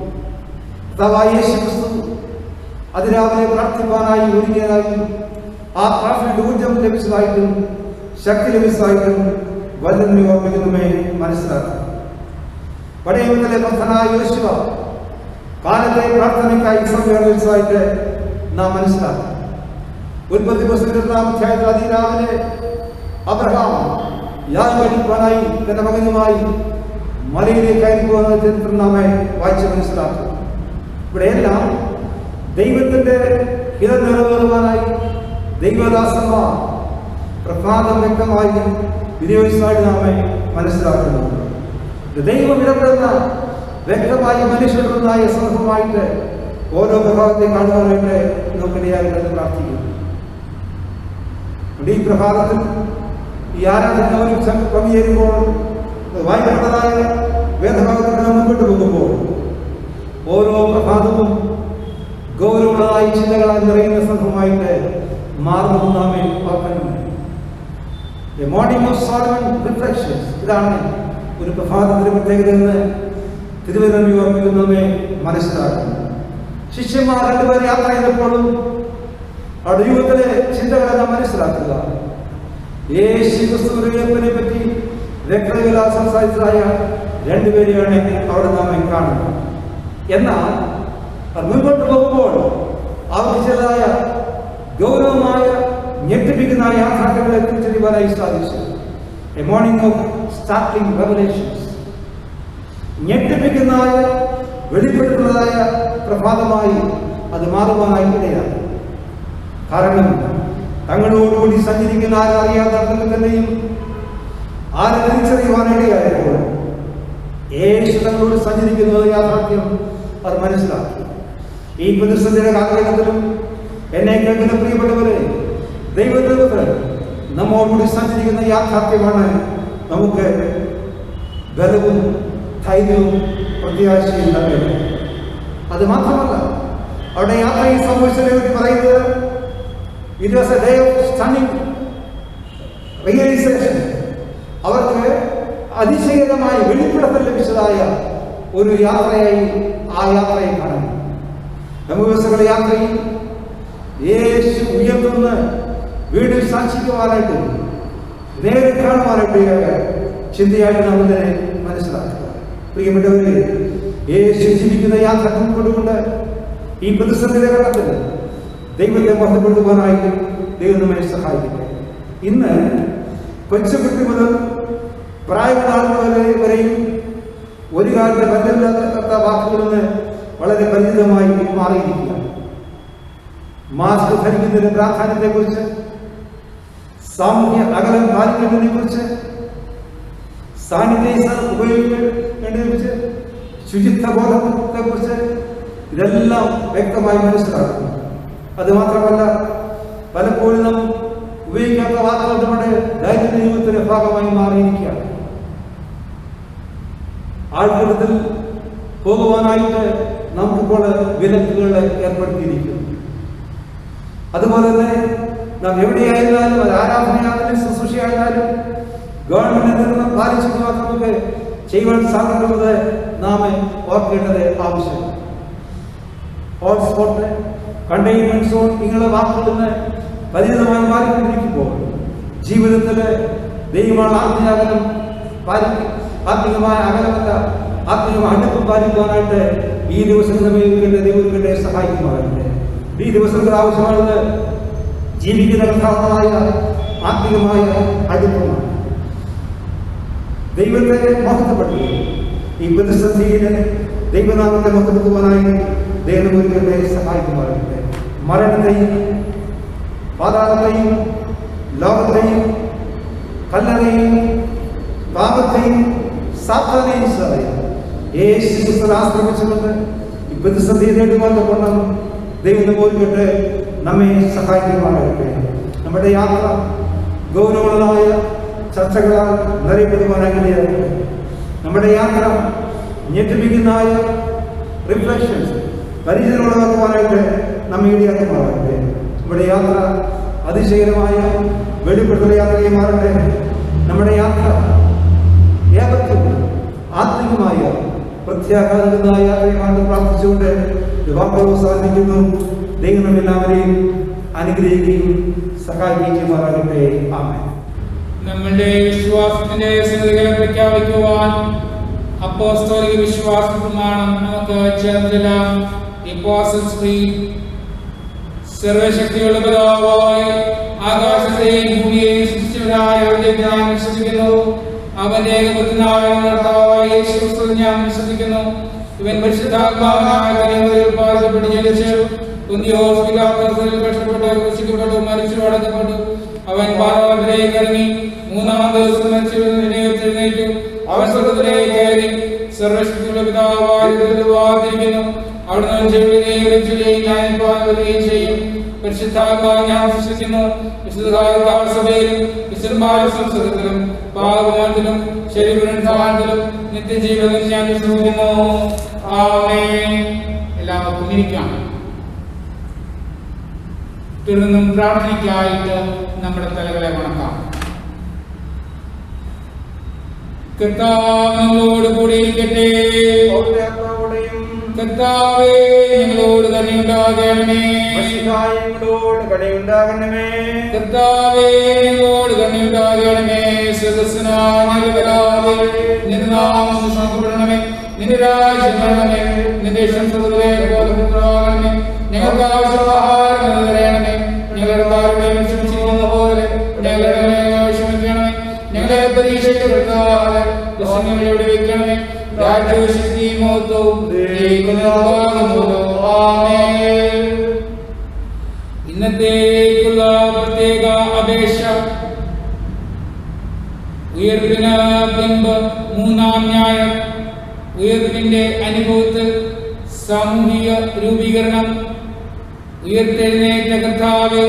കർത്താവായ യേശു ക്രിസ്തു അതിരാവിലെ പ്രാർത്ഥിപ്പാനായി ഒരുങ്ങിയതായും ആ പ്രാർത്ഥനയുടെ ഊർജം ലഭിച്ചതായിട്ടും ശക്തി ലഭിച്ചതായിട്ടും വല്ലതിനെ ഓർമ്മിക്കുന്നതുമേ മനസ്സിലാക്കും. പഴയ നിയമത്തിലെ ഭക്തനായ യോശുവ കാലത്തെ പ്രാർത്ഥനയ്ക്കായി സമീപിച്ചതായിട്ട് നാം മനസ്സിലാക്കും. ഉൽപ്പത്തി പുസ്തകത്തിൽ 2-ാം അധ്യായത്തിൽ അതിരാവിലെ അബ്രഹാം യാഗം കഴിപ്പാനായി തന്റെ മകനുമായി മലയിലേക്ക് കയറി പോകുന്ന ചരിത്രം നാം വായിച്ച് മനസ്സിലാക്കും. ഇവിടെയെല്ലാം ദൈവത്തിന്റെ ഹിതം നിറവേറുവാനായി ദൈവദാസന്മാർ പ്രഭാതം വ്യക്തമായി വിനിയോഗിച്ചതായിട്ട് നാം മനസ്സിലാക്കുന്നു. ദൈവം ഇടപെടുന്ന വ്യക്തമായി മനുഷ്യരുടേതായ സമൂഹമായിട്ട് ഓരോ പ്രഭാതത്തെ കാണുവാനായിട്ട് നമുക്കിടയായിട്ട് പ്രാർത്ഥിക്കുന്നു. ഈ പ്രഭാതത്തിൽ ഈ ആരാധന പങ്കുചേരുമ്പോൾ വായിക്കപ്പെട്ടതായ വേദഭാഗത്തിൽ മുൻപോട്ട് പോകുമ്പോൾ ഓരോ പ്രഭാതവും ഗൗരവമുള്ളതായ ചിന്തകളാൽ നിറയുന്ന സംഭവമായിട്ട് മാറുന്നത് നാം ഓർക്കണം. മോർണിംഗ് ഓഫ് സോളമൻ റിഫ്ലക്ഷൻസ്, ഇതാണ് ഒരു പ്രഭാതത്തിന്റെ പ്രത്യേകത എന്ന് തിരുവനന്തപുരം ഓർമ്മിക്കുന്നവരെ മനസ്സിലാക്കുന്നു. ശിഷ്യന്മാർ രണ്ടുപേർ യാത്ര ചെയ്തപ്പോഴും അവരുടെ ജീവിതത്തിലെ ചിന്തകളെ നാം മനസ്സിലാക്കുക. യേശു ക്രിസ്തുവിനെ പറ്റി വ്യക്തതകളാൽ സംസാരിച്ചതായ രണ്ടുപേരെയാണ് അവിടെ നാം കാണുന്നത്. എന്നാൽ മുൻപോട്ട് പോകുമ്പോൾ അവർക്ക് ചിലതായ ഗൗരവമായ ഞെട്ടിപ്പിക്കുന്ന യാഥാർത്ഥ്യങ്ങളെ തിരിച്ചറിയുവാനായി സാധിച്ചു. A morning of starting revelations, ഞെട്ടിപ്പിക്കുന്ന വെളിപ്പെടുത്തുന്നതായ പ്രഭാതമായി അത് മാറുവാനായി ഇടയാണ്. കാരണം തങ്ങളോടുകൂടി സഞ്ചരിക്കുന്ന ആരറിയാത്തവർക്ക് തന്നെയും ആരെ തിരിച്ചറിയുവാനിടയായപ്പോൾ യേശു തങ്ങളോട് സഞ്ചരിക്കുന്നത് യാഥാർത്ഥ്യം അവർ മനസ്സിലാക്കി. ഈ പ്രതിസന്ധിയുടെ കാലഘട്ടത്തിലും എന്നെ കേൾക്കുന്ന പ്രിയപ്പെട്ടവരെ, ദൈവത്തിൽ നമ്മോടുകൂടി സഞ്ചരിക്കുന്ന യാഥാർത്ഥ്യമാണ് നമുക്ക് ബലവും ധൈര്യവും പ്രത്യാശയും നൽകുന്നത്. അത് മാത്രമല്ല, അവിടെ യാത്രയിൽ സംഭവിച്ചതിനെ പറ്റി പറയുന്നത് it was a day of stunning realization. അവർക്ക് അതിശയകരമായ വെളിപ്പെടുത്തൽ ലഭിച്ചതായ ഒരു യാത്രയായി ആ യാത്രയെ കാണുന്നു. ദിവസങ്ങളുടെ യാത്രയിൽ യേശു ഉയർത്തുന്ന വീട് സാക്ഷിക്കുവാനായിട്ട് നേരെ കാണുവാനായിട്ട് ചിന്തയായിട്ട് നാം ഇതിനെ മനസ്സിലാക്കുക. പ്രിയപ്പെട്ടവരെ, യേശു ജീവിക്കുന്ന യാഥാർത്ഥ്യം കൊണ്ടുകൊണ്ട് ഈ പ്രതിസന്ധിയുടെ ഘട്ടത്തിൽ ദൈവത്തെ ബന്ധപ്പെടുത്തുവാനായിട്ട് ദൈവം നമ്മെ സഹായിക്കട്ടെ. ഇന്ന് കൊച്ചുകുട്ടി മുതൽ പ്രായമുള്ള വരെയും ഒരു കാലത്തെ ബന്ധമില്ലാത്ത വാക്കുകളിൽ നിന്ന് വളരെ പരിചിതമായി മാറിയിരിക്കുക. മാസ്ക് ധരിക്കുന്നതിന്റെ പ്രാധാന്യത്തെക്കുറിച്ച്, സാമൂഹ്യ അകലം പാലിക്കുന്നതിനെ കുറിച്ച്, സാനിറ്റൈസർ ഉപയോഗിക്കേണ്ടതിനെക്കുറിച്ച്, ശുചിത്വ ബോധത്തെക്കുറിച്ച് ഇതെല്ലാം വ്യക്തമായി മനസ്സിലാക്കുന്നു. അതുമാത്രമല്ല, പലപ്പോഴും നാം ഉപയോഗിക്കാത്ത വാക്കുകൾ നമ്മുടെ ദൈനംദിന ജീവിതത്തിന്റെ ഭാഗമായി മാറിയിരിക്കുകയാണ്. ആൾക്കൂട്ടത്തിൽ പോകുവാനായിട്ട് നമുക്കിപ്പോൾ വിലക്കുകൾ ഏർപ്പെടുത്തിയിരിക്കുന്നു. അതുപോലെ തന്നെ നാം എവിടെയായിരുന്നാലും, അത് ആരാധനയായാലും ശുശ്രൂഷയായിരുന്നാലും ഗവൺമെന്റിൽ നിന്ന് പാലിച്ചു നമുക്ക് ചെയ്യുവാൻ സാധിക്കുന്നത് നാം ഓർക്കേണ്ടത് ആവശ്യമാണ്. ഹോട്ട്സ്പോട്ട്, കണ്ടെയ്ൻമെന്റ് സോൺ, ഇങ്ങനെ വാക്കുകളിൽ നിന്ന് പരിചിതമായി മാറിക്കൊണ്ടിരിക്കുമ്പോൾ ജീവിതത്തിൽ ദൈവമാണ് ആത്മീയാകലം പാലിക്കും. ആത്മീയമായ അകലമല്ല, ആത്മീയമായ അടുപ്പം പാലിക്കുവാനായിട്ട് ഈ ദിവസങ്ങൾ ദൈവങ്ങളെ സഹായിക്കുമാറുണ്ട്. ഈ ദിവസങ്ങൾ ആവശ്യമായത് ജീവിക്കുന്ന കഥാവായ ആത്മീയമായ അടുപ്പമാണ്. ദൈവത്തെ മഹത്വപ്പെടുത്തുക. ഈ പ്രതിസന്ധിയിൽ ദൈവനാമത്തെ മഹത്വപ്പെടുത്തുവാനായി ദൈവങ്ങളെ സഹായിക്കുമാറുണ്ട്. മരണത്തെയും പാതാളത്തെയും ലോകത്തെയും കല്ലറയും പാപത്തെയും സാത്താനെയും യേശു ആശ്രമിച്ചുകൊണ്ട് ഈ പ്രതിസന്ധിയെ നേടുവാൻ കൊണ്ടും ദൈവം പോയിട്ട് നമ്മെ സഹായിക്കുവാനായിട്ട് നമ്മുടെ യാത്ര ഗൗരവമുള്ളതായ ചർച്ചകളാൽ നിറയപ്പെടുവാനായിട്ട് നമ്മുടെ യാത്ര ഞെട്ടിപ്പിക്കുന്നതായ റിഫ്ലക്ഷൻസ്, പരിചയമുള്ളതാക്കുവാനായിട്ട് നമ്മെ ഇടയാക്കുമാറാകട്ടെ. നമ്മുടെ യാത്ര അതിശയകരമായ വെളിപ്പെടുത്തൽ യാത്രയായി മാറട്ടെ. നമ്മുടെ യാത്ര ഏവർക്കും ആത്മികമായ പ്രത്യാഘാതമായ യാത്രയാണെന്ന് പ്രാർത്ഥിച്ചുകൊണ്ട് വാക്കുകൾ അവസാനിപ്പിക്കുന്നു. ദൈവം നമ്മെല്ലാവരെയും അനുഗ്രഹിക്കുകയും സഹായിക്കുകയും ചെയ്യുമാറാകട്ടെ. ആമേൻ. നമ്മളുടെ വിശ്വാസത്തിന്റെ സ്ഥിതികളെ പ്രഖ്യാപിക്കുവാൻ അപ്പോസ്തലിക വിശ്വാസ പ്രമാണം നമുക്ക് ചേർന്നിടാം. Apostles creed. സർവശക്തിയുള്ള പിതാവായ ആകാശത്തെയും ഭൂമിയെയും സൃഷ്ടിച്ചവനായ ഞാൻ വിശ്വസിക്കുന്നു. അവന്റെ ഏകപുത്രനായ കർത്താവായ യേശു ക്രിസ്തുവിൽ ഞാൻ വിശ്വസിക്കുന്നു. ഇവൻ പരിശുദ്ധാത്മാവിനാൽ പാർക്കപ്പെട്ട് ജനിച്ചു, പുന്തിയോസ് പിലാത്തോസിൽ കഷ്ടപ്പെട്ടു, ക്രൂശിക്കപ്പെട്ടു, മരിച്ചു, അടക്കപ്പെട്ടു. അവൻ പാതാളത്തിലേക്ക് ഇറങ്ങി, മൂന്നാം ദിവസം മരിച്ചെഴുന്നേറ്റു. അവൻ സ്വർഗ്ഗത്തിലേക്ക് കയറി, സർവശക്തിയുള്ള പിതാവായ വാതിരിക്കുന്നു. അവിടുന്ന് ചെയ്യും. പരിശുദ്ധാത്മാവിൽ ഞാൻ വിശ്വസിക്കുന്നു. വിശുദ്ധ സഭയിലും വിശുദ്ധമായ സംസർഗത്തിലും പാപമോചനത്തിലും ശരീരത്തിലും നിത്യജീവിതത്തിലും ഞാൻ വിശ്വസിക്കുന്നു. ആമേൻ. എല്ലാവർക്കും ഇരിക്കാം. തുടർന്നും പ്രാർത്ഥനയ്ക്കായിട്ട് നമ്മുടെ തലകളെ വണക്കാം. കർത്താവിനോട് കൂടിയിരിക്കട്ടെ. കർത്താവേ, ഞങ്ങളോട് കരുണയുണ്ടാകണമേ. കർത്താവേ, ഞങ്ങളോട് കരുണയുണ്ടാകണമേ. നിന്റെ നാമം സ്തുതിക്കപ്പെടണമേ. നിന്റെ രാജ്യം വരണമേ. നിന്റെ ഇഷ്ടം സ്വർഗ്ഗത്തിലെ ഞങ്ങൾക്ക് ആവശ്യമുള്ള ആഹാരം തരണമേ. ഞങ്ങളുടെ പാപങ്ങളെ ക്ഷമിച്ചിരിക്കുന്ന പോലെ ഞങ്ങളുടെ ക്ഷമിക്കണമേ. ഞങ്ങളെ പരീക്ഷിക്കപ്പെടാതെ ദുഷ്ടങ്ങളോട് വെക്കണമേ. രാജ്യവും ശക്തിയും മഹത്വവും ഇന്നത്തേക്കുള്ള പ്രത്യേക അപേക്ഷ. ഉയർപ്പിന് പിൻപ് മൂന്നാം ന്യായം. ഉയർപ്പിന്റെ അനുഭവത്തിൽ സാമൂഹിക രൂപീകരണം. ഉയർത്തെഴുന്നേറ്റ കർത്താവേ,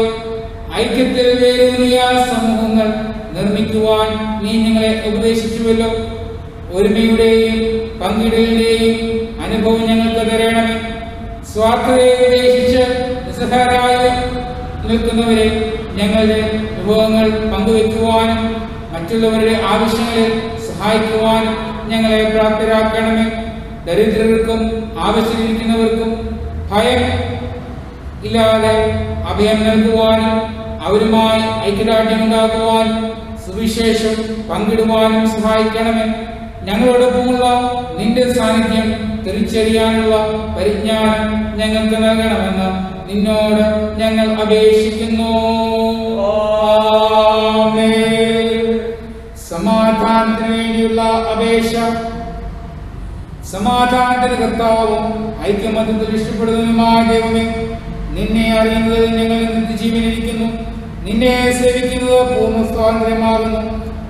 ഐക്യത്തിൽ വേരൂന്നിയ സമൂഹങ്ങൾ നിർമ്മിക്കുവാൻ നീ ഞങ്ങളെ ഉപദേശിച്ചുവല്ലോ. ഒരുമയുടെയും പങ്കിടലിന്റെയും അനുഭവം ഞങ്ങൾക്ക് തരണമേ. സ്വാർത്ഥതയെ ഉപേക്ഷിച്ച് നിസ്സഹായരായി നിൽക്കുന്നവരെ ഞങ്ങളുടെ വിഭവങ്ങൾ പങ്കുവെക്കുവാനും മറ്റുള്ളവരുടെ ആവശ്യങ്ങളിൽ സഹായിക്കുവാനും ഞങ്ങളെ പ്രാപ്തരാക്കണമേ. ദരിദ്രർക്കും ആവശ്യമിരിക്കുന്നവർക്കും ഭയം ഇല്ലാതെ അഭയം നൽകുവാനും അവരുമായി ഐക്യദാർഢ്യമുണ്ടാക്കുവാനും സുവിശേഷം പങ്കിടുവാനും സഹായിക്കണമേ. ഞങ്ങളോടൊപ്പമുള്ള നിന്റെ സാന്നിധ്യം തിരിച്ചറിയാനുള്ള പരിജ്ഞാനം ഞങ്ങൾക്ക് നൽകണമെന്ന് നിന്നോട് ഞങ്ങൾ അപേക്ഷിക്കുന്നു. സമാധാനത്തിന് വേണ്ടിയുള്ള അപേക്ഷ. സമാധാനത്തിന് കർത്താവും ഐക്യമത്യത്തിൽ ഇഷ്ടപ്പെടുന്നതുമായ ദൈവമേ, നിന്നെ അറിയുന്നതിൽ ഞങ്ങൾ നിത്യജീവനിരിക്കുന്നു. നിന്നെ സേവിക്കുന്നത് പൂർണ്ണ സ്വാതന്ത്ര്യമാകുന്നു.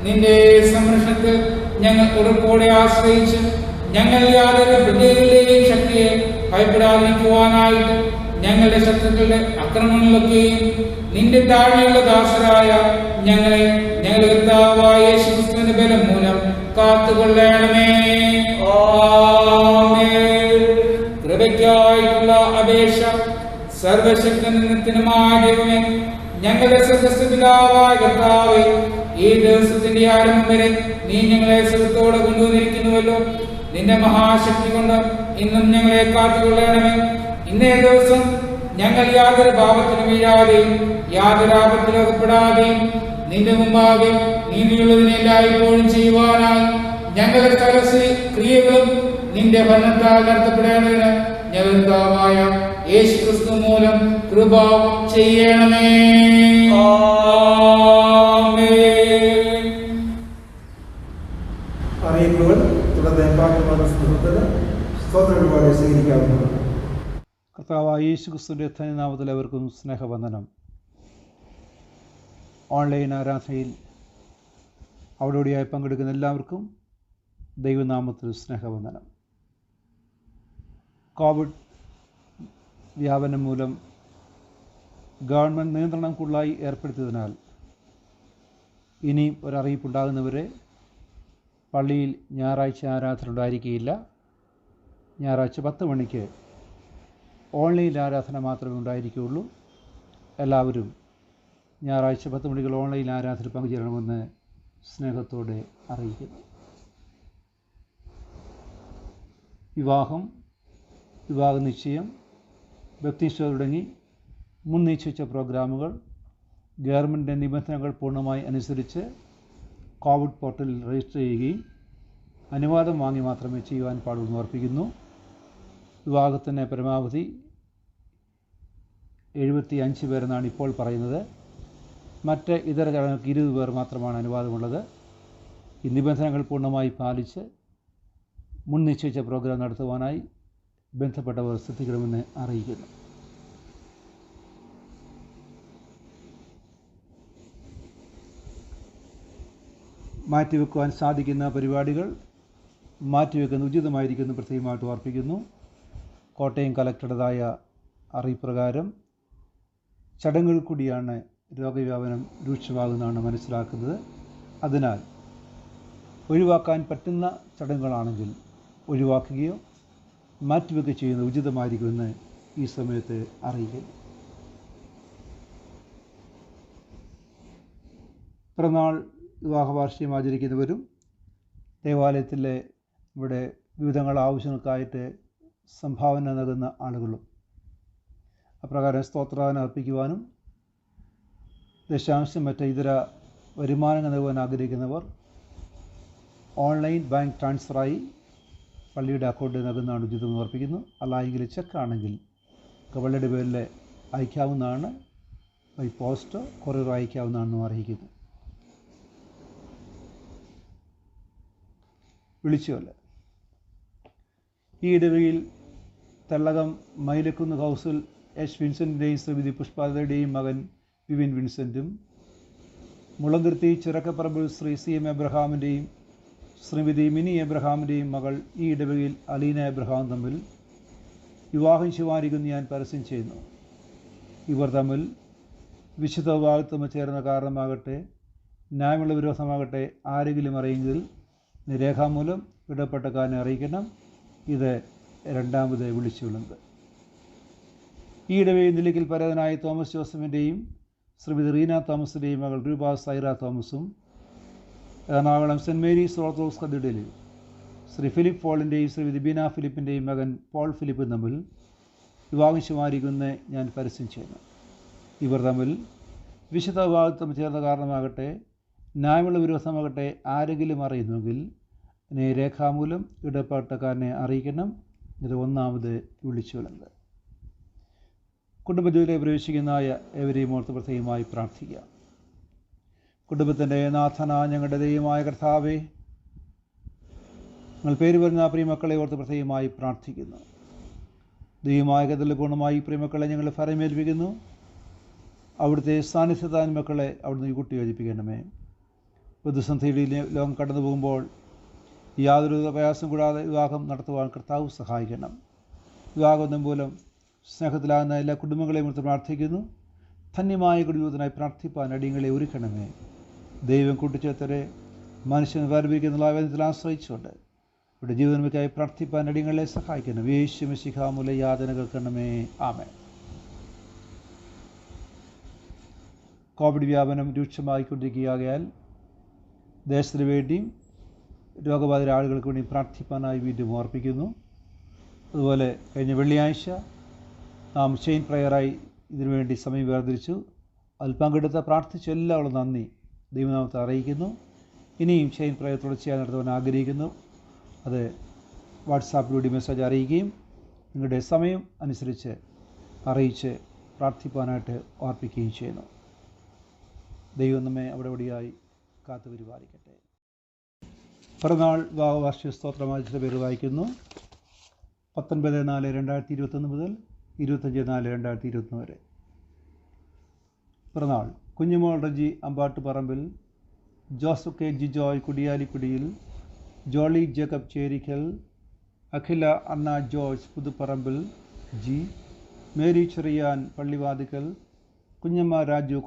നിന്റെ സംരക്ഷണത്തിൽ ഞങ്ങൾ ഉറപ്പോടെ ആശ്രയിച്ച് ഞങ്ങൾ യാതൊരു പ്രതികളുടെയും ശക്തിയെ ഭയപ്പെടാതിരിക്കുവാനായിട്ട് ഞങ്ങളുടെ ശത്രുക്കളുടെ ആക്രമണങ്ങളൊക്കെയും നിന്റെ താഴെയുള്ള ദാസരായ ഞങ്ങളെ ഞങ്ങളുടെ കർത്താവായ യേശു ക്രിസ്തുവിന്റെ ബലം മൂലം കാത്തുകൊള്ളണമേ. കൃപയ്ക്കായിട്ടുള്ള അപേക്ഷ. സർവശക്തനുമായ ദൈവമേ, ഞങ്ങളുടെ സ്വർഗ്ഗസ്ഥപിതാവായ കർത്താവേ, ഈ ദിവസത്തിന്റെ ആരംഭം വരെ നീ ഞങ്ങളെ സുഖത്തോടെ കൊണ്ടുവന്നിരിക്കുന്നുവല്ലോ. നിന്റെ മഹാശക്തി കൊണ്ട് ഇന്നും ഞങ്ങളെ കാത്തുകൊള്ളണമേ. ഇന്നേ ദിവസം ഞങ്ങൾ യാതൊരു പാപത്തിനും വീഴാതെയും യാതൊരു ആപത്തിലും അകപ്പെടാതെയും നിന്റെ മുമ്പാകെ നീതിയുള്ളതിനെ എല്ലായ്പ്പോഴും ചെയ്യുവാനായി ഞങ്ങളുടെ സകല ക്രിയകളും നിന്റെ ഭരണത്താൽ നടത്തപ്പെടേണ്ടതിന് ഞങ്ങൾക്കായ യേശു ക്രിസ്തു മൂലം കൃപ ചെയ്യണമേ. അറിയിപ്പുകൾ തുടർന്ന് സ്തോത്രങ്ങളോടെ സ്വീകരിക്കാവുന്നതാണ്. കർത്താവായ യേശു ക്രിസ്തുവിൻ്റെ ധന്യനാമത്തിൽ അവർക്കും സ്നേഹവന്ദനം. ഓൺലൈൻ ആരാധനയിൽ അവിടെയോടെയായി പങ്കെടുക്കുന്ന എല്ലാവർക്കും ദൈവനാമത്തിൽ സ്നേഹവന്ദനം. കോവിഡ് വ്യാപനം മൂലം ഗവൺമെൻറ് നിയന്ത്രണം കൂടുതലായി ഏർപ്പെടുത്തിയതിനാൽ ഇനിയും ഒരറിയിപ്പുണ്ടാകുന്നവരെ പള്ളിയിൽ ഞായറാഴ്ച ആരാധന ഉണ്ടായിരിക്കുകയില്ല. ഞായറാഴ്ച 10 മണിക്ക് ഓൺലൈൻ ആരാധന മാത്രമേ ഉണ്ടായിരിക്കുകയുള്ളൂ. എല്ലാവരും ഞായറാഴ്ച 10 മണിക്കുള്ള ഓൺലൈൻ ആരാധന പങ്കുചേരണമെന്ന് സ്നേഹത്തോടെ അറിയിക്കുന്നു. വിവാഹം, വിവാഹ നിശ്ചയം, ബപ്തിസ്മം തുടങ്ങി മുൻ നിശ്ചയിച്ച പ്രോഗ്രാമുകൾ ഗവൺമെൻറ്റിൻ്റെ നിബന്ധനകൾ പൂർണ്ണമായി അനുസരിച്ച് കോവിഡ് പോർട്ടലിൽ രജിസ്റ്റർ ചെയ്യുകയും അനുവാദം വാങ്ങി മാത്രമേ ചെയ്യുവാൻ പാടുള്ളൂ ഓർപ്പിക്കുന്നു. വിവാഹത്തിന് പരമാവധി 75 പേരെന്നാണ് ഇപ്പോൾ പറയുന്നത്. മറ്റ് ഇതര ചടങ്ങുകൾക്ക് 20 പേർ മാത്രമാണ് അനുവാദമുള്ളത്. ഈ നിബന്ധനകൾ പൂർണ്ണമായി പാലിച്ച് മുൻ നിശ്ചയിച്ച പ്രോഗ്രാം നടത്തുവാനായി ബന്ധപ്പെട്ടവർ ശ്രദ്ധിക്കണമെന്ന് അറിയിക്കുന്നു. മാറ്റിവെക്കുവാൻ സാധിക്കുന്ന പരിപാടികൾ മാറ്റിവെക്കുന്നത് ഉചിതമായിരിക്കുന്നു പ്രത്യേകമായിട്ട് ഓർപ്പിക്കുന്നു. കോട്ടയം കലക്ടറുടേതായ അറിയിപ്രകാരം ചടങ്ങുകൾ കൂടിയാണ് രോഗവ്യാപനം രൂക്ഷമാകുന്നതാണ് മനസ്സിലാക്കുന്നത്. അതിനാൽ ഒഴിവാക്കാൻ പറ്റുന്ന ചടങ്ങുകളാണെങ്കിൽ ഒഴിവാക്കുകയോ മാറ്റിവെക്കുകയോ ചെയ്യുന്നത് ഉചിതമായിരിക്കുമെന്ന് ഈ സമയത്ത് അറിയിക്കുന്നു. പിറന്നാൾ, വിവാഹ വാർഷികം ആചരിക്കുന്നവരും ദേവാലയത്തിലെ ഇവിടെ വിവിധങ്ങൾ ആവശ്യങ്ങൾക്കായിട്ട് സംഭാവന നൽകുന്ന ആളുകളും അപ്രകാരം സ്തോത്രാധന അർപ്പിക്കുവാനും ദശാംശം മറ്റ് ഇതര വരുമാനങ്ങൾ നൽകുവാൻ ആഗ്രഹിക്കുന്നവർ ഓൺലൈൻ ബാങ്ക് ട്രാൻസ്ഫറായി പള്ളിയുടെ അക്കൗണ്ടിൽ നൽകുന്നതാണ് ഉചിതമെന്ന് ഓർപ്പിക്കുന്നു. അല്ലായെങ്കിൽ ചെക്കാണെങ്കിൽ പള്ളിയുടെ പേരിൽ അയക്കാവുന്നതാണ്. ബൈ പോസ്റ്റോ കൊറിയർ അയക്കാവുന്നതാണെന്നും അറിയിക്കുന്നു. വിളിച്ചുകൊല്ല ഈ ഇടവയിൽ തെള്ളകം മൈലക്കുന്ന് ഹൗസിൽ എച്ച് വിൻസെൻറ്റിൻ്റെയും ശ്രീമതി പുഷ്പാലതയുടെയും മകൻ വിവിൻ വിൻസെൻറ്റും, മുളന്തിരുത്തി ചിറക്കപ്പറമ്പിൽ ശ്രീ CM എബ്രഹാമിൻ്റെയും ശ്രീമതി മിനി എബ്രഹാമിൻ്റെയും മകൾ ഈ ഇടവകയിൽ അലീന എബ്രഹാം തമ്മിൽ വിവാഹം ശുപാരിക്കുന്നു ഞാൻ പരസ്യം ചെയ്യുന്നു. ഇവർ തമ്മിൽ വിശുദ്ധ വിവാഹത്തിൽ ചേർന്ന കാരണമാകട്ടെ ന്യായമുള്ള വിരോധമാകട്ടെ ആരെങ്കിലും അറിയെങ്കിൽ രേഖാമൂലം ഇടപെട്ടക്കാരനെ അറിയിക്കണം. ഇത് രണ്ടാമത് വിളിച്ചുകൊള്ളുന്നത്. ഈ ഇടവയിൽ നിലയ്ക്കൽ പരേതനായ തോമസ് ജോസഫിൻ്റെയും ശ്രീമതി റീന തോമസിൻ്റെയും മകൾ രൂപ സൈറ തോമസും, എറണാകുളം സെൻറ്റ് മേരീസ് ഓർത്തഡോക്സ് കത്തീഡ്രലിൽ ശ്രീ ഫിലിപ്പ് പോളിൻ്റെയും ശ്രീമതി ബീന ഫിലിപ്പിൻ്റെയും മകൻ പോൾ ഫിലിപ്പും തമ്മിൽ വിവാഹം ശുപാരിക്കുന്ന ഞാൻ പരസ്യം ചെയ്യുന്നു. ഇവർ തമ്മിൽ വിശുദ്ധ വിവാഹത്വം ചേർന്ന കാരണമാകട്ടെ ന്യായമുള്ള വിരോധമാകട്ടെ ആരെങ്കിലും അറിയുന്നുവെങ്കിൽ രേഖാമൂലം ഇടപെട്ടക്കാരനെ അറിയിക്കണം. ഇത് ഒന്നാമത് വിളിച്ചുകൊള്ളുന്നത്. കുടുംബജീവിതത്തിലേക്ക് പ്രവേശിക്കുന്ന ഏവരെയും ഓർത്ത് പ്രത്യേകമായി പ്രാർത്ഥിക്കാം. കുടുംബത്തിൻ്റെ നാഥനായ ഞങ്ങളുടെ ദൈവമായ കർത്താവേ, നിങ്ങൾ പേര് വരുന്ന പ്രിയമക്കളെ ഓർത്ത് പ്രത്യേകമായി പ്രാർത്ഥിക്കുന്നു. ദൈവമായ കഥയിൽ പൂർണ്ണമായി പ്രിയമക്കളെ ഞങ്ങൾ ഫലമേൽപ്പിക്കുന്നു. അവിടുത്തെ സാന്നിധ്യത്താൻ മക്കളെ അവിടുന്ന് കൂട്ടി യോജിപ്പിക്കണമേ. പ്രതിസന്ധിയിൽ ലോകം കടന്നു പോകുമ്പോൾ യാതൊരു പ്രയാസം കൂടാതെ വിവാഹം നടത്തുവാൻ കർത്താവ് സഹായിക്കണം. വിവാഹം മൂലം സ്നേഹത്തിലാകുന്ന എല്ലാ കുടുംബങ്ങളെയും ഓർത്ത് പ്രാർത്ഥിക്കുന്നു. ധന്യമായ കുടുംബത്തിനായി പ്രാർത്ഥിപ്പാൻ അടിയങ്ങളെ ഒരുക്കണമേ. ദൈവം കൂട്ടിച്ചേർത്തരെ മനുഷ്യൻ വേർപിരിക്കുന്ന വേദനത്തിൽ ആശ്രയിച്ചുകൊണ്ട് ഇവിടെ ജീവനമയ്ക്കായി പ്രാർത്ഥിപ്പാൻ അടിയങ്ങളെ സഹായിക്കണം. യേശു മിശിഹാ മൂലം യാതന കേൾക്കണമേ. ആമേൻ. കോവിഡ് വ്യാപനം രൂക്ഷമായിക്കൊണ്ടിരിക്കുകയാൽ ദേശത്തിന് വേണ്ടിയും രോഗബാധിത ആളുകൾക്ക് വേണ്ടി പ്രാർത്ഥിപ്പാനായി വീണ്ടും ഓർപ്പിക്കുന്നു. അതുപോലെ കഴിഞ്ഞ വെള്ളിയാഴ്ച നാം ചെയിൻ പ്രയറായി ഇതിനുവേണ്ടി സമയം വേർതിരിച്ചു. അതിൽ പങ്കെടുത്ത പ്രാർത്ഥിച്ച എല്ലാവരും നന്ദി ദൈവനാമത്തെ അറിയിക്കുന്നു. ഇനിയും ചെയിൻ പ്രയർ തുടർച്ചയായി നടത്തുവാൻ ആഗ്രഹിക്കുന്നു. അത് വാട്സാപ്പിലൂടെ മെസ്സേജ് അറിയിക്കുകയും നിങ്ങളുടെ സമയം അനുസരിച്ച് അറിയിച്ച് പ്രാർത്ഥിപ്പാനായിട്ട് ഓർപ്പിക്കുകയും ചെയ്യുന്നു. ദൈവം നമ്മെ അവിടെയായി കാത്തു പരിപാലിക്കട്ടെ. പിറന്നാൾ വാർഷിക സ്തോത്രമാചരിച്ച പേര് വായിക്കുന്നു. 19/4/2021 മുതൽ 25/4/2021 വരെ. പിറന്നാൾ Kunjumol Reji Ambattuparambil, Joseph K Jijoy Kudiyalikudiyil, Jolly Jacob Cherikkal, Akhila Anna George Puthuparambil G, Mary Cherian Pallivathikkal, Kunjamma Raju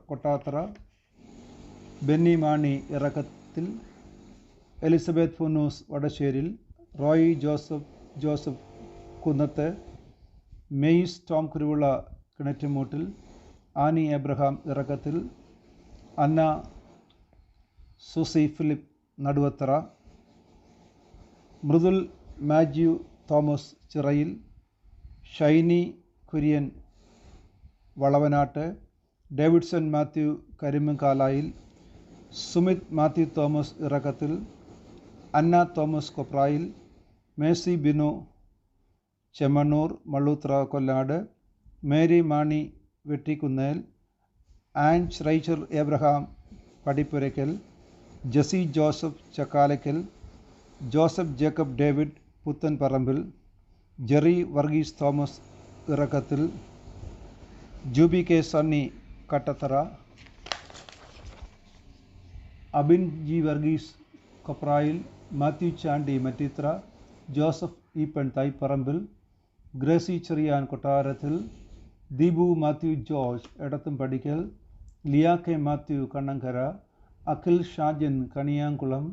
Kottathara, Benny Mani Irakkathil, Elizabeth Funus Vadasseril, Roy Joseph Kunnath, Mays Tom Kuruvila Kinattumoottil, Annie Abraham Irakkathil, Anna Susie Philip Naduvathara, Mridul Mathew Thomas Chirayil, Shiny Kurian Valavanattu, Davidson Mathew Karimpankalayil, Sumith Mathew Thomas Irakkathil, Anna Thomas Koprayil, Macy Binu Chemmannur Malloothra Kollad, Mary Mani Vettikkunnel, Ans Raicher Abraham Padippurakkal, Jessy Joseph Chakkalakkal, Joseph Jacob David Puthenparambil, Jerry Varghese Thomas Irakkathil, Juby K Sunny Kattathara, Abin G Varghese Koprayil, Mathew Chandy Mattithra, Joseph Eapen Thaiparambil, Gracy Cherian Kottarathil, Deepu Mathew George Edathumpadickal, Liya K Mathew Kannankara, Akhil Shajan Kaniyankulam,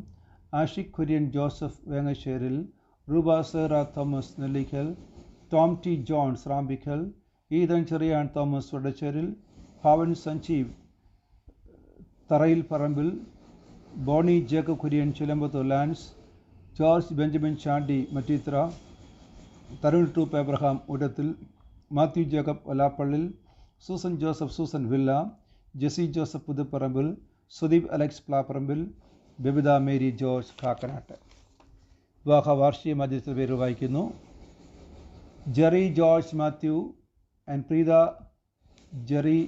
Ashiq Kurian Joseph Vengasseril, Ruba Sera Thomas Nellickal, Tom T Johns Rampickal, Ethan Cherian Thomas Vadacheril, Bhavan Sanjeev Tharayilparambil, Bony Jacob Kurian Chilampath lance, George Benjamin Chandy Matteethra, Tharun Troop Abraham Udathil, Mathew Jacob Olappallil, Susan Joseph Susan Villa, Jessy Joseph Puthuparambil, Sudeep Alex Plapparambil, Babitha Mary George Kakkanat. വിവാഹ വാർഷിക മധ്യസ്ഥ പേര് വായിക്കുന്നു. Jerry George Mathew and Preetha Jerry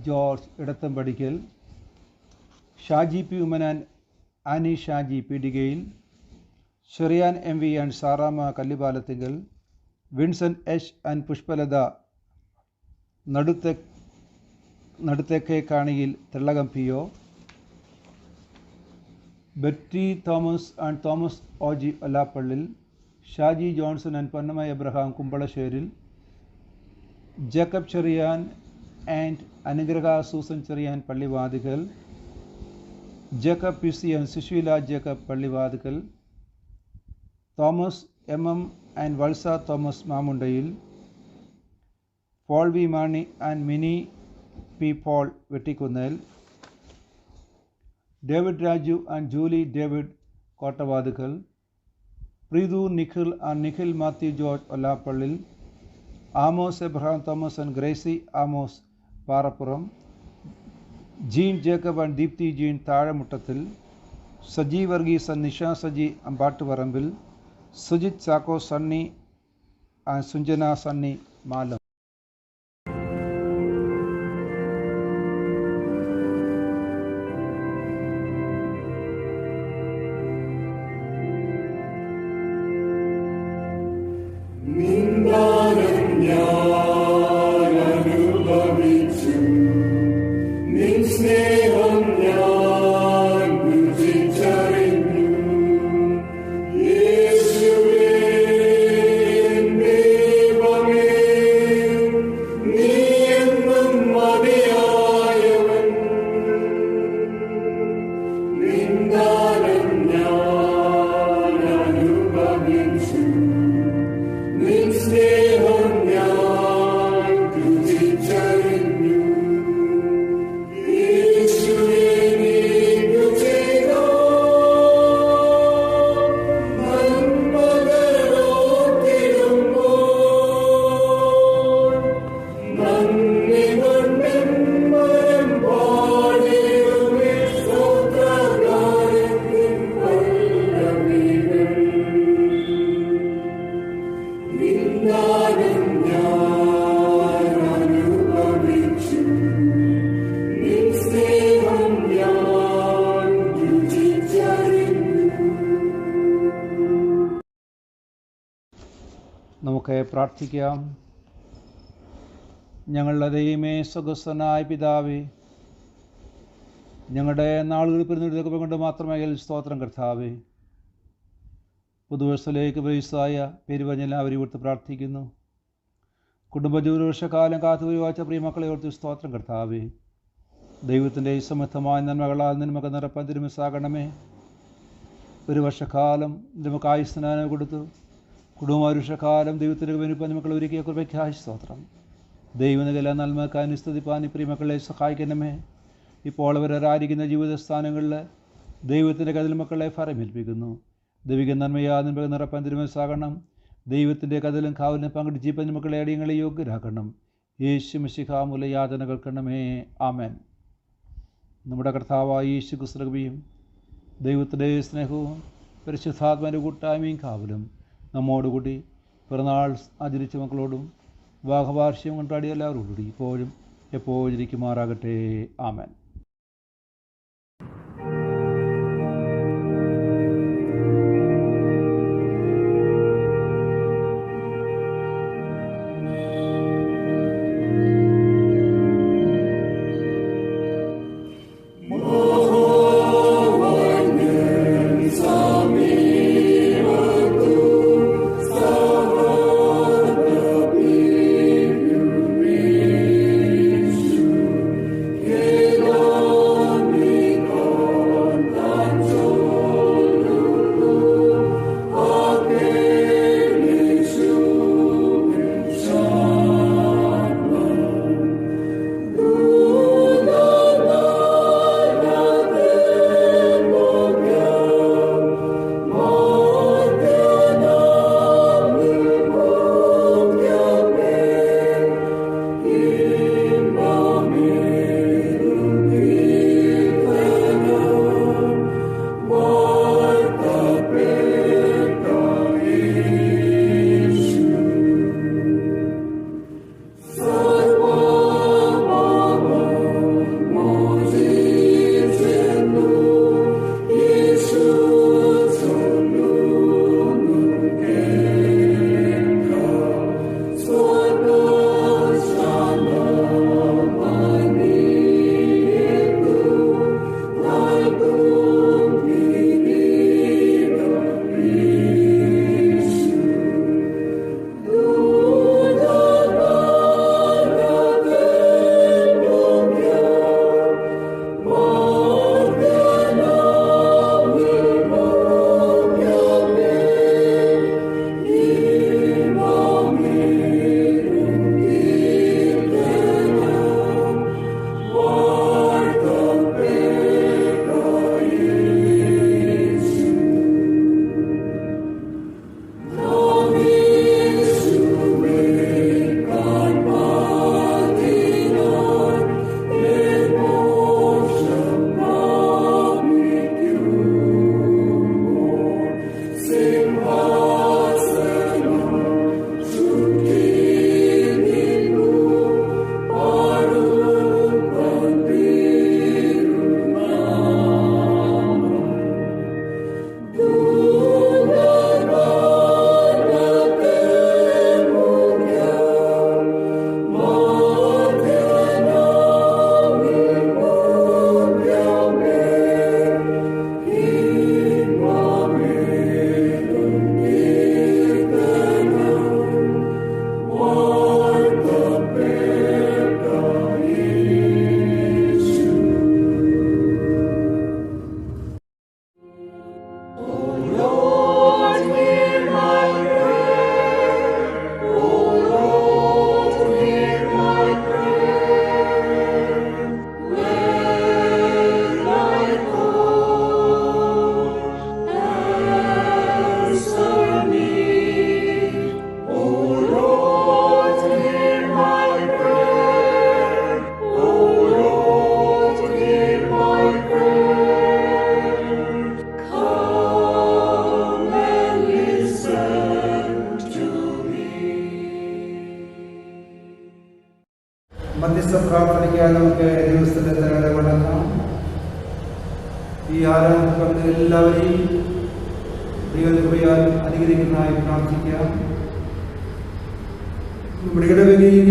George Edathampadickal, Shaji P Oommanan Annie Shaji Peedikayil, Sherian M V and Sarama Kallipalathinkal, Vincent H and Pushpalatha Naduthekke Kaniyil Thellakom P O, Betty Thomas and Thomas O G Ollappallil, Shaji Johnson and Ponnamma Abraham കുമ്പളശ്ശേരിൽ, Jacob Cherian and Anugraha Susan Cherian Pallivathukkal, Jacob P C and Susheela Jacob Pallivathukkal, Thomas M M and Valsa Thomas Mamundayil, Paul V Mani and Mini P Paul Vettikunnel, David Raju and Julie David Kottavathukkal, Preethu Nikhil and Nikhil Mathew George Ollappallil, Amos Abraham Thomas and Gracy Amos Parappuram, Jean Jacob and Deepthi Jean Thazhemuttathil, Saji Varghese and Nisha Saji Ambattuparambil, Sujith Chacko Sunny and Sunjana Sunny Malam. നമുക്ക് പ്രാർത്ഥിക്കാം. ഞങ്ങളുടെ ദൈവമേ, സ്വഗസ്വനായ പിതാവേ, ഞങ്ങളുടെ നാളുകൾ പിരിഞ്ഞെടുത്തൊക്കെ കൊണ്ട് മാത്രമേ സ്തോത്രം കർത്താവേ. പുതുവർഷത്തിലേക്ക് പ്രവേശിച്ചായ പെരുവഞ്ഞ എല്ലാവരും ഇവിടുത്തെ പ്രാർത്ഥിക്കുന്നു. കുടുംബജീവിതവർഷക്കാലം കാത്തുപരിവാച്ച പ്രിയമക്കളെ ഓർത്ത് സ്തോത്രം കർത്താവേ. ദൈവത്തിൻ്റെ സമർത്ഥമായ നന്മകളാൽ നിന്മക്ക് നിറപ്പാൻ തിരുമസാകണമേ. ഒരു വർഷക്കാലം നമുക്ക് ആയുസ്നാനം കൊടുത്തു കുടുംബവരുഷക്കാലം ദൈവത്തിൻ്റെ വേനുപ്പാൻ മക്കൾ ഒരുക്കിയ കൃപയ്ക്കായി സ്തോത്രം. ദൈവനികല നന്മക്കാൻ സ്തുതിപ്പാൻ പ്രിയ മക്കളെ സഹായിക്കണമേ. ഇപ്പോൾ അവരായിരിക്കുന്ന ജീവിത സ്ഥാനങ്ങളിൽ ദൈവത്തിൻ്റെ കതിൽ മക്കളെ ഫലമേൽപ്പിക്കുന്നു. ദൈവിക നന്മയാ നിന്മ നിറപ്പാൻ തിരുമനസ്സാകണം. ദൈവത്തിൻ്റെ കതിലും കാവലിനും പങ്കെടുത്ത് ജീവൻ മക്കളെ അടിയങ്ങളെ യോഗ്യരാക്കണം. യേശു മിശിഹാ മൂല യാതന കേൾക്കണമേ. ആമേൻ. നമ്മുടെ കർത്താവായ യേശു ക്രിസ്തുവിയും ദൈവത്തിൻ്റെ സ്നേഹവും പരിശുദ്ധാത്മാവിൻ്റെ കൂട്ടായ്മയും കാവലും നമ്മോടുകൂടി പിറന്നാൾ ആചരിച്ച മക്കളോടും വിവാഹവാർഷികം കൊണ്ടാടിയ എല്ലാവരോടുകൂടി ഇപ്പോഴും എപ്പോഴും ഇരിക്കുമാറാകട്ടെ. ആമേൻ. മധ്യസ്ഥ പ്രാർത്ഥനയ്ക്കായി നമുക്ക് ദിവസത്തിന്റെ തലങ്ങളെ വണങ്ങാം. ഈ ആരാധന എല്ലാവരെയും ദൈവകൃപയാൽ അനുഗ്രഹിക്കുന്നതായി പ്രാർത്ഥിക്കാം. നമ്മുടെ ഇടവകയിൽ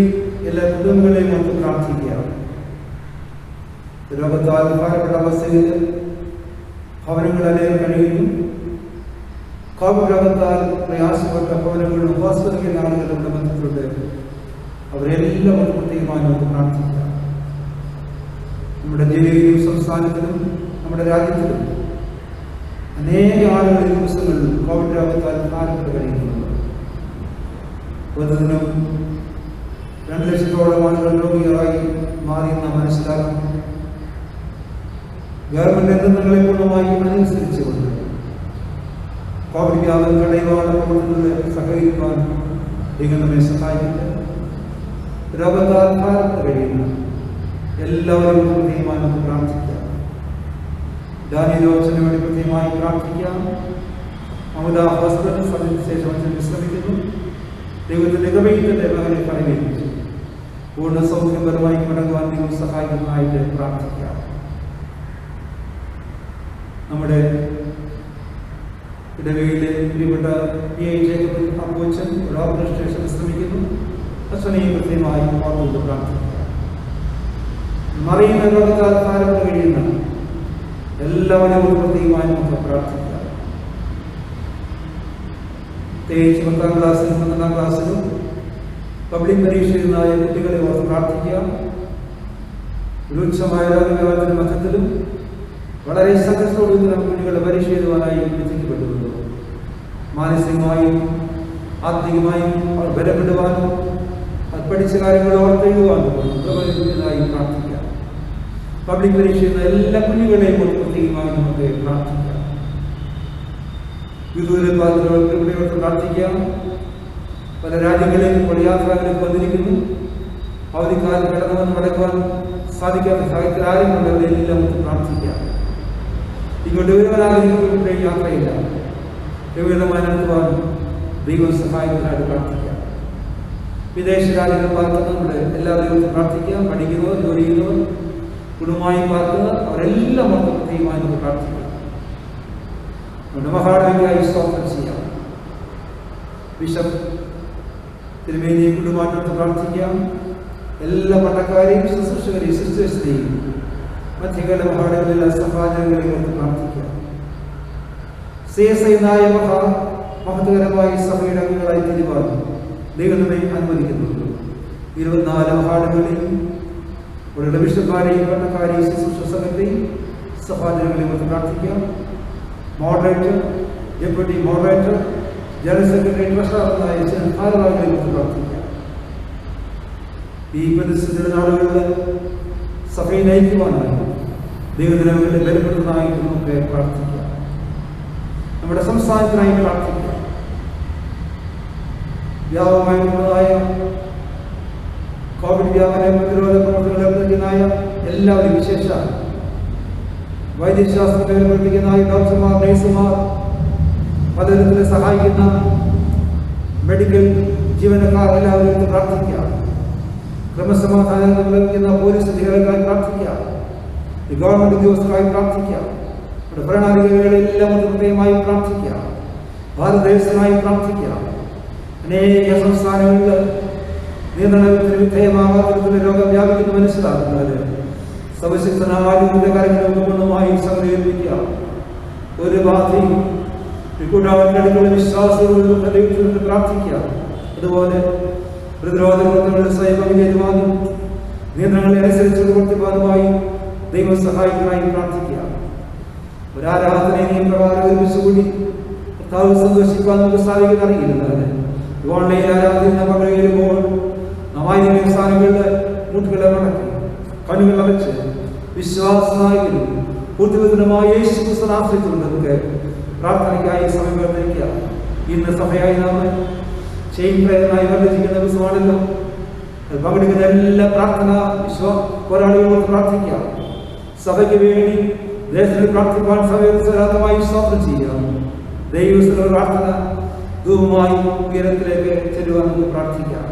എല്ലാ കുടുംബങ്ങളെയും നമുക്ക് പ്രാർത്ഥിക്കാം. രോഗത്താൽ ഭാരപ്പെട്ട അവസ്ഥയിൽ ഭവനങ്ങൾ അനേകം കഴിയുന്നു. കോവിഡ് രോഗത്താൽ പ്രയാസപ്പെട്ട ഭവനങ്ങളും ഉപവാസത്തിക്കുന്ന ആളുകളുടെ നമ്മുടെ ബന്ധത്തിലുണ്ട്. അവരെല്ലാം ഒരു പ്രത്യേകമായി നമുക്ക് പ്രാർത്ഥിക്കാം. നമ്മുടെ ജില്ലയിലും സംസ്ഥാനത്തിലും നമ്മുടെ രാജ്യത്തിലും അനേക ആളുകൾ ഈ ദിവസങ്ങളിൽ കോവിഡ് രോഗത്താൽ ഭാരപ്പെട്ട് കഴിയുന്നുണ്ട്. പ്രതിദിനം 2 ലക്ഷത്തോളം ആളുകൾ രോഗികളായി മാറിയെന്ന് നാം മനസ്സിലാക്കുന്നു. ഗവൺമെന്റ് നിയന്ത്രണങ്ങളെ പൂർണ്ണമായി അനുസരിച്ചുകൊണ്ട് കോവിഡ് വ്യാപനം തടയുവാനുള്ള പ്രവർത്തനങ്ങളിൽ സഹകരിക്കുവാൻ നിങ്ങൾ നമ്മെ സഹായിക്കുന്നത്. രോഗത്താൽ ഭാരപ്പെട്ട് കഴിയുന്ന എല്ലാവരും പ്രത്യേകമായി നമുക്ക് പ്രാർത്ഥിക്കാം. ദാനിയേലിന് വേണ്ടി പ്രത്യേകമായി പ്രാർത്ഥിക്കാം. അമിത ഹോസ്പിറ്റൽ സമയത്തിന് ശേഷം അച്ഛൻ വിശ്രമിക്കുന്നു. ദൈവത്തിന്റെ കൃപയിൽ തന്നെ മകനെ പരിഗണിച്ചു പൂർണ്ണ സൗഖ്യപരമായി മടങ്ങുവാൻ നിങ്ങൾ സഹായിക്കുന്നതായിട്ട് പ്രാർത്ഥിക്കാം. നമ്മുടെ ഇടവകയിലെ പ്രിയപ്പെട്ട അപ്പോച്ചൻ ഒരു ഓപ്പറേഷൻ സ്റ്റേഷനിൽ ശ്രമിക്കുന്നു. അച്ഛനെയും കൃത്യമായി ഓർത്തുകൊണ്ട് പ്രാർത്ഥിക്കുക. മറിയുന്ന രോഗത്താൽ ഭാരപ്പെട്ട് കഴിയുന്ന എല്ലാവരും പ്രത്യേകമായി നമുക്ക് പ്രാർത്ഥിക്കാം. പ്രത്യേകിച്ച് 10ാം ക്ലാസ്സിലും 12ാം ക്ലാസ്സിലും പബ്ലിക് പരീക്ഷ എഴുതുന്ന കുട്ടികളെ ഓർത്ത് പ്രാർത്ഥിക്കാം. രൂക്ഷമായ രോഗവ്യാപനത്തിന്റെ മധ്യത്തിലും വളരെ സങ്കടത്തോടുകൂടി കുട്ടികളെ പരീക്ഷ എഴുതുവാനായി വിധിക്കപ്പെട്ടിരുന്നു. മാനസികമായും ആത്മീയമായും അവർ ബലപ്പെടുവാനും അത് പഠിച്ച കാര്യങ്ങൾ ഓർത്തെഴുതുവാനും പ്രബലമായി പ്രാർത്ഥിക്കാം. പബ്ലിക് പരീക്ഷ എഴുതുന്ന എല്ലാ കുഞ്ഞുങ്ങളെയും പ്രത്യേകമായി നമുക്ക് പ്രാർത്ഥിക്കാം. വിദൂരപാത്രങ്ങൾക്ക് ഇവിടെ പ്രാർത്ഥിക്കാം. പല രാജ്യങ്ങളിലും പല യാത്രകളിലേക്ക് വന്നിരിക്കുന്നു. അവധിക്കാലം കടന്നു വന്ന് മടക്കുവാൻ സാധിക്കാത്ത സാഹിത്യ ആരെങ്കിലും നമുക്ക് പ്രാർത്ഥിക്കാം. ഇങ്ങോട്ട് വരുവാനാഗ്രഹിക്കുന്ന യാത്രയില്ല. വിവിധമായി നടത്തുവാൻ ദൈവം സഹായിക്കുന്നതായിട്ട് പ്രാർത്ഥിക്കാം. വിദേശ രാജ്യങ്ങൾ പാർക്കുന്നവരുടെ എല്ലാവരും പ്രാർത്ഥിക്കാം. പഠിക്കുന്നവർ, ജോലി ചെയ്യുന്നവർ, കുടുംബമായി പാർക്കുന്നവർ അവരെല്ലാം നമുക്ക് പ്രത്യേകമായി നമുക്ക് പ്രാർത്ഥിക്കാം. മഹാടവയ്ക്കായി സ്തോത്രം ചെയ്യാം. ബിഷപ്പ് തിരുമേനിയെ കുടുംബമായിട്ട് പ്രാർത്ഥിക്കാം. എല്ലാ പട്ടക്കാരെയും ശുശ്രൂഷകരെയും സിസ്റ്റേഴ്സിനെയും മധ്യകാല മഹാടകളിലെ സഭാചാരങ്ങളെയും കൊണ്ട് പ്രാർത്ഥിക്കാം. CSI നായ മഹത്വകരമായി സഭയുടെ അംഗങ്ങളായി തീരുവാൻ ദൈവമേ അനുവദിക്കുന്നുണ്ട്. 24 മഹാടകളിൽ അവരുടെ ബിഷപ്പ്മാരെയും പട്ടക്കാരെയും ശുശ്രൂഷ സംഘത്തെയും സഭാചാരങ്ങളെയും കൊണ്ട് പ്രാർത്ഥിക്കാം. Moderator, deputy moderator, general secretary, ട്രഷററായ ഭാരവാഹികളെ കൊണ്ട് പ്രാർത്ഥിക്കാം. ഈ പ്രതിസന്ധിയുടെ നാളുകളിൽ സഭയെ നയിക്കുവാനായി ദൈവദിനങ്ങളുടെ ബലപ്പെടുന്നതായിട്ട് നമുക്ക് പ്രാർത്ഥിക്കാം. നമ്മുടെ സംസ്ഥാനത്തിനായി പ്രാർത്ഥിക്കാം. വ്യാപകമായിട്ടുള്ളതായ കോവിഡ് വ്യാപന പ്രതിരോധ പ്രവർത്തനങ്ങൾ ഏർപ്പെടുത്തിയതായ എല്ലാവരും, വിശേഷ വൈദ്യശാസ്ത്രത്തിൽ പ്രവർത്തിക്കുന്നതായ ഡോക്ടർമാർ, നഴ്സുമാർ, പലതരത്തിൽ സഹായിക്കുന്ന മെഡിക്കൽ ജീവനക്കാർ എല്ലാവരും പ്രാർത്ഥിക്കാം. ക്രമസമാധാനം നിർവഹിക്കുന്ന പോലീസ് അധികാരികളായി പ്രാർത്ഥിക്കാം. ഗവൺമെന്റ് ഉദ്യോഗസ്ഥരായി പ്രാർത്ഥിക്കാം. നമ്മുടെ ഭരണാധികാരികളെല്ലാം പ്രത്യേകമായി പ്രാർത്ഥിക്കാം. ഭാരതദേശനായി പ്രാർത്ഥിക്കാം. അനേക സംസ്ഥാനങ്ങളിൽ നിയന്ത്രണത്തിന് വിധേയമാകാത്ത രോഗം വ്യാപിക്കുന്നു മനസ്സിലാക്കുന്നത് സർവശക്തനായ കാര്യങ്ങൾ പൂർണ്ണമായി സംഗ്രഹിക്കാം. ഒരു ബാധയും അടുക്കള വിശ്വാസികളുടെ പ്രാർത്ഥിക്കാം. അതുപോലെ പ്രതിരോധ പ്രവർത്തനങ്ങളുടെ സ്വയം പങ്കുചേരുവാനും നിയന്ത്രണങ്ങളെ അനുസരിച്ച് പ്രവർത്തിപ്പാനുമായി ദൈവം സഹായിക്കാനായി പ്രാർത്ഥിക്കാം. ഒരാരാധനയെ നിയമപ്രകാരം ഒരുമിച്ചുകൂടി കർത്താവ് സന്തോഷിക്കാൻ നമുക്ക് സാധിക്കുന്ന അറിയില്ല. ഓൺലൈൻ ആരാധന പങ്കുചേരുമ്പോൾ നവായിക സ്ഥാനങ്ങളുടെ മുട്ടുകളെ മടക്കി കണ്ണുകൾ അടച്ച് വിശ്വാസനായകനും പൂർത്തിബദ്ധമായ യേശു ക്രിസ്തുവിനെ ആശ്രയിച്ചുകൊണ്ട് നമുക്ക് പ്രാർത്ഥനയ്ക്കായി സമയം വർദ്ധിക്കാം. ഇന്ന് സഭയായി നാം ചെയ്യുന്നതിനായി വർദ്ധിക്കുന്ന ദിവസമാണല്ലോ. പങ്കെടുക്കുന്ന എല്ലാ പ്രാർത്ഥന പോരാളികളോട് പ്രാർത്ഥിക്കാം. സഭയ്ക്ക് വേണ്ടി ദേശത്തിൽ പ്രാർത്ഥിക്കാൻ സഭയുമായി സ്തോത്രം ചെയ്യാം. ദൈവസ്ഥ പ്രാർത്ഥന ദൂരമായി ഉയരത്തിലേക്ക് ചെല്ലുവാൻ നമുക്ക് പ്രാർത്ഥിക്കാം.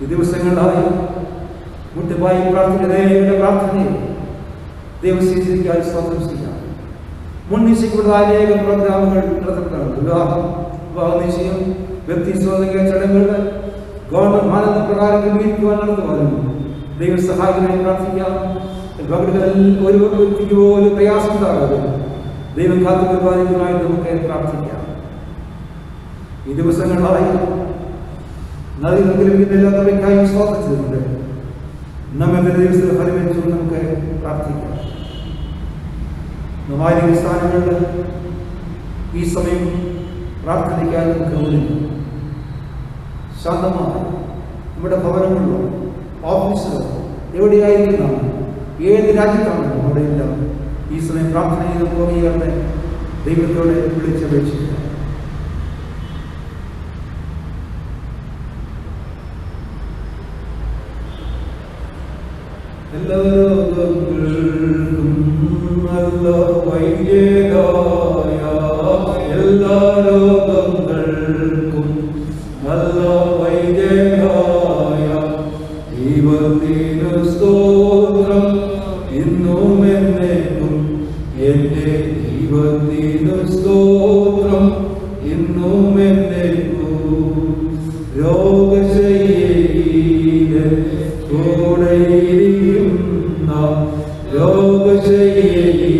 ഈ ദിവസങ്ങളായി മുട്ടുമായി പ്രാർത്ഥിക്കുന്ന പ്രാർത്ഥനയെ ദൈവം സ്വീകരിക്കാൻ സ്തോത്രം ചെയ്യാം. മുൻനിശ്ചയിക്കപ്പെട്ട അനേകം പ്രോഗ്രാമുകൾ നടത്തപ്പെടാറുണ്ട്. വിവാഹ നിശ്ചയം, വ്യക്തി സ്വാതന്ത്ര്യ ചടങ്ങുകൾ ഗവൺമെന്റ് മാനദണ്ഡപ്രകാരം ക്രമീകരിക്കുവാൻ നടത്തുവാനും ദൈവം സഹായിക്കാനായി പ്രാർത്ഥിക്കാം. ഒരു വ്യക്തിക്ക് പോലും പ്രയാസം ഉണ്ടാകാതെ ദൈവം കാത്തു പരിപാലിക്കുന്നതായി നമുക്ക് പ്രാർത്ഥിക്കാം. ഈ ദിവസങ്ങളായി എല്ലാ കവിക്കായും സ്വാഗതം ചെയ്തിട്ടുണ്ട്. നമ്മെ ദിവസത്തിൽ ഫലമെന്ന് നമുക്ക് പ്രാർത്ഥിക്കാം. നവാലിക സ്ഥാനങ്ങളിൽ ഈ സമയം പ്രാർത്ഥനയ്ക്കായി നമുക്ക് ഒരുങ്ങും. ശാന്തമായി നമ്മുടെ ഭവനങ്ങളിലോ ഓഫീസിലോ എവിടെയായിരിക്കണം, ഏത് രാജ്യത്താണോ അവിടെയെല്ലാം ഈ സമയം പ്രാർത്ഥന ചെയ്ത് പോകുകയാണ്. ദൈവത്തോടെ വിളിച്ചപേക്ഷിക്കുക. എല്ലാ രോഗങ്ങൾക്കും നല്ല വൈദ്യനായ, എല്ലാ രോഗങ്ങൾക്കും നല്ല വൈദ്യനായ ദൈവത്തിനു സ്തോത്രം ഇന്നും എന്നേക്കും. എന്റെ ദൈവത്തിനു സ്തോത്രം ഇന്നും എന്നേക്കും. രോഗശയ്യയിലെ കൂടെയിരിക്കുന്ന, രോഗശയ്യയിലെ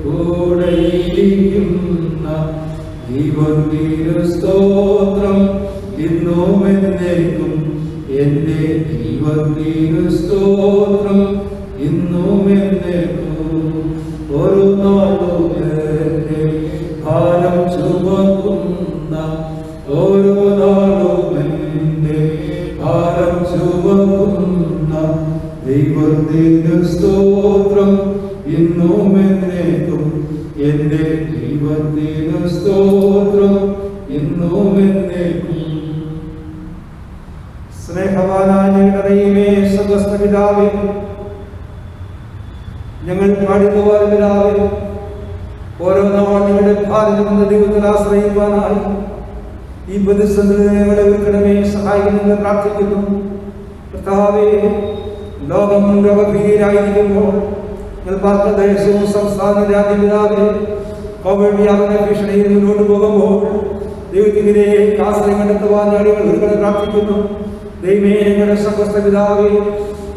കൂടെയിരിക്കുന്ന ദൈവത്തിനു സ്തോത്രം ഇന്നും എന്നേക്കും. എന്റെ ദൈവത്തിനു സ്തോത്രം ഇന്നും എന്നേക്കും. ഒരു നാളും എന്റെ ഭാരം ചുമക്കുന്ന, ഓരോ നാളും എന്റെ ഭാരം ചുമക്കുന്ന ദൈവത്തിനു സ്തോത്രം ഇന്നും എന്നേക്കും. എന്റെ ദൈവത്തിനു സ്തോത്രം ഇന്നും എന്നേക്കും. സ്നേഹവാനായ ഞങ്ങളുടെ ദൈവമേ, സ്വർഗ്ഗസ്ഥ പിതാവേ, ഞങ്ങൾ പാടിപ്പോവാൻ പിതാവേ, ഓരോ നാൾ നിങ്ങളുടെ ഭാരതമെന്ന ദൈവത്തിൽ ആശ്രയിക്കുവാനായി ഈ പ്രതിസന്ധി ഞങ്ങളെ ഒരുക്കണമേ, സഹായിക്കണമെന്ന് പ്രാർത്ഥിക്കുന്നു. കർത്താവേ, ലോകം രോഗഭീതിയിലായിരിക്കുമ്പോൾ ഞങ്ങൾ പാർത്ത ദേശവും സംസ്ഥാന രാജ്യപിതാവേ കോവിഡ് വ്യാപന ഭീഷണിയിൽ മുന്നോട്ട് പോകുമ്പോൾ ദൈവത്തിനെതിരെ ആശ്രയം കണ്ടെത്തുവാൻ ഞങ്ങൾ ഒരുക്കളെ പ്രാർത്ഥിക്കുന്നു. ദൈവമേ, ഞങ്ങളുടെ സ്വർഗ്ഗസ്ഥ പിതാവേ,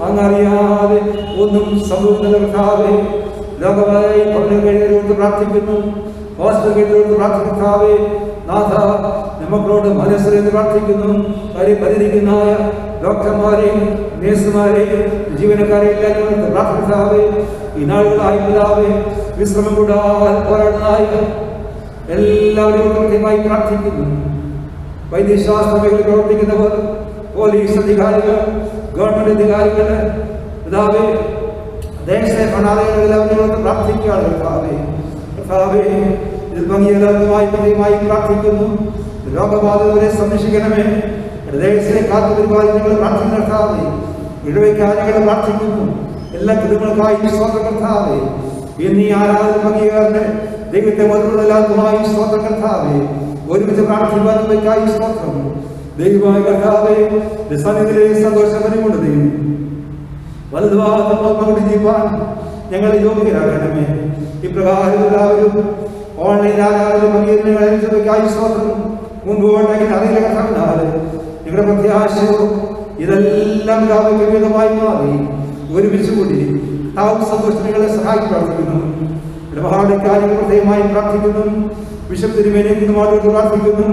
അങ്ങറിയാതെ ഒന്നും സംഭവിക്കുന്ന കർത്താവേ, ലോകമായി കഴിയുന്നവരോട് പ്രാർത്ഥിക്കുന്നു, ഹോസ്പിറ്റലുകളോട് പ്രാർത്ഥിക്കാവേ, നാഥ നമുക്കളോട് മനസ്സിലെന്ന് പ്രാർത്ഥിക്കുന്നു. കാര്യം പരിഹരിക്കുന്നതായ ഡോക്ടർമാരെയും നേഴ്സുമാരെയും ജീവനക്കാരെയും എല്ലാവരും പ്രാർത്ഥിക്കാവേ. ഈ നാളുകളായി പിതാവേ വിശ്രമം കൂടാതെ പോരാടുന്നതായ എല്ലാവരെയും കൃത്യമായി പ്രാർത്ഥിക്കുന്നു. വൈദ്യശാസ്ത്ര മേഖലയിൽ പ്രവർത്തിക്കുന്നവർ, പോലീസ് അധികാരികൾ, ഗവൺമെന്റ് അധികാരികൾ, പിതാവേ ദേശ ഭരണാധികാരികളെല്ലാവരും പ്രാർത്ഥിക്കുകയാണ്. കർത്താവേ, ഇതിൽ ഭംഗിയെല്ലാവരുമായി പ്രാർത്ഥിക്കുന്നു. രോഗബാധിതരെ സംരക്ഷിക്കണമേ, ദേശത്തെ കാത്തു പരിപാലനങ്ങൾ പ്രാർത്ഥന കർത്താവേ, ഇടവയ്ക്കാനുകൾ പ്രാർത്ഥിക്കുന്നു. എല്ലാ കുടുംബങ്ങൾക്കായി സ്തോത്രം കർത്താവേ. എന്നീ ആരാധന ഭംഗിയാറിന് ദൈവത്തെ മധുരമായി സ്തോത്രം കർത്താവേ. ഒരുമിച്ച് പ്രാർത്ഥിക്കായി സ്തോത്രം. ദൈവമായ കർത്താവേ, സന്നിധിയിലെ സന്തോഷപരിമുണ്ട് ദൈവം വലുതുവാദം ജീവിക്കാൻ ഞങ്ങളെ യോഗ്യരാകണമേ. ഇപ്രകാരം എല്ലാവരും ഓൺലൈൻ ആരാധന ഭംഗിയായി സ്തോത്രം മുൻപോട്ടെങ്കിൽ അറിയില്ല കർത്താവിനാല് ഞങ്ങളുടെ പ്രത്യാശവും ഇതെല്ലാം വിധമായി മാറി ഒരുമിച്ച് കൂടി സന്തോഷങ്ങളെ സഹായിച്ച് പ്രാർത്ഥിക്കുന്നു. ഇടപാട് കാര്യങ്ങൾ പ്രത്യേകമായി പ്രാർത്ഥിക്കുന്നു. വിശുദ്ധത്തിന് വേണ്ടി പ്രാർത്ഥിക്കുന്നു.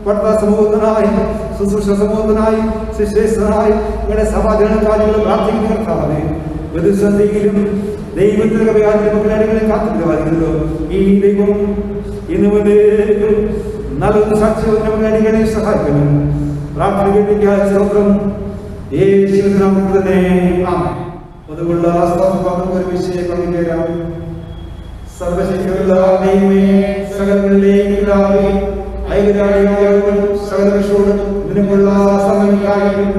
പഠന സമൂഹത്തിനായി, ശുശ്രൂഷ സമൂഹത്തിനായി, ശിശേഷനായി ഞങ്ങളുടെ സമാധാന കാര്യങ്ങൾ പ്രാർത്ഥിക്കുന്ന കർത്താവേ, പ്രതിസന്ധിയിലും ദൈവത്തിന്റെ മക്കളെ കാത്തുപിടിക്കുന്നു. ഈ ദൈവം ഇന്ന് നല്ലൊരു സാക്ഷ്യവും ഞങ്ങളെ സഹായിക്കണം. പ്രാർത്ഥന കേട്ടിരിക്കാൻ സ്തോത്രം. യേശുവിന്റെ നാമത്തിൽ തന്നെ ആമേൻ. അതുകൊള്ള ഒരുമിച്ച് പങ്കുചേരാം. സർവശക്തിയുള്ള ദൈവമേ, സകലങ്ങളിലെയും പിതാവേ, ഐക്യരാടിയായവൻ സകല വിഷയോടും ഇതിനുമുള്ള സമയക്കായും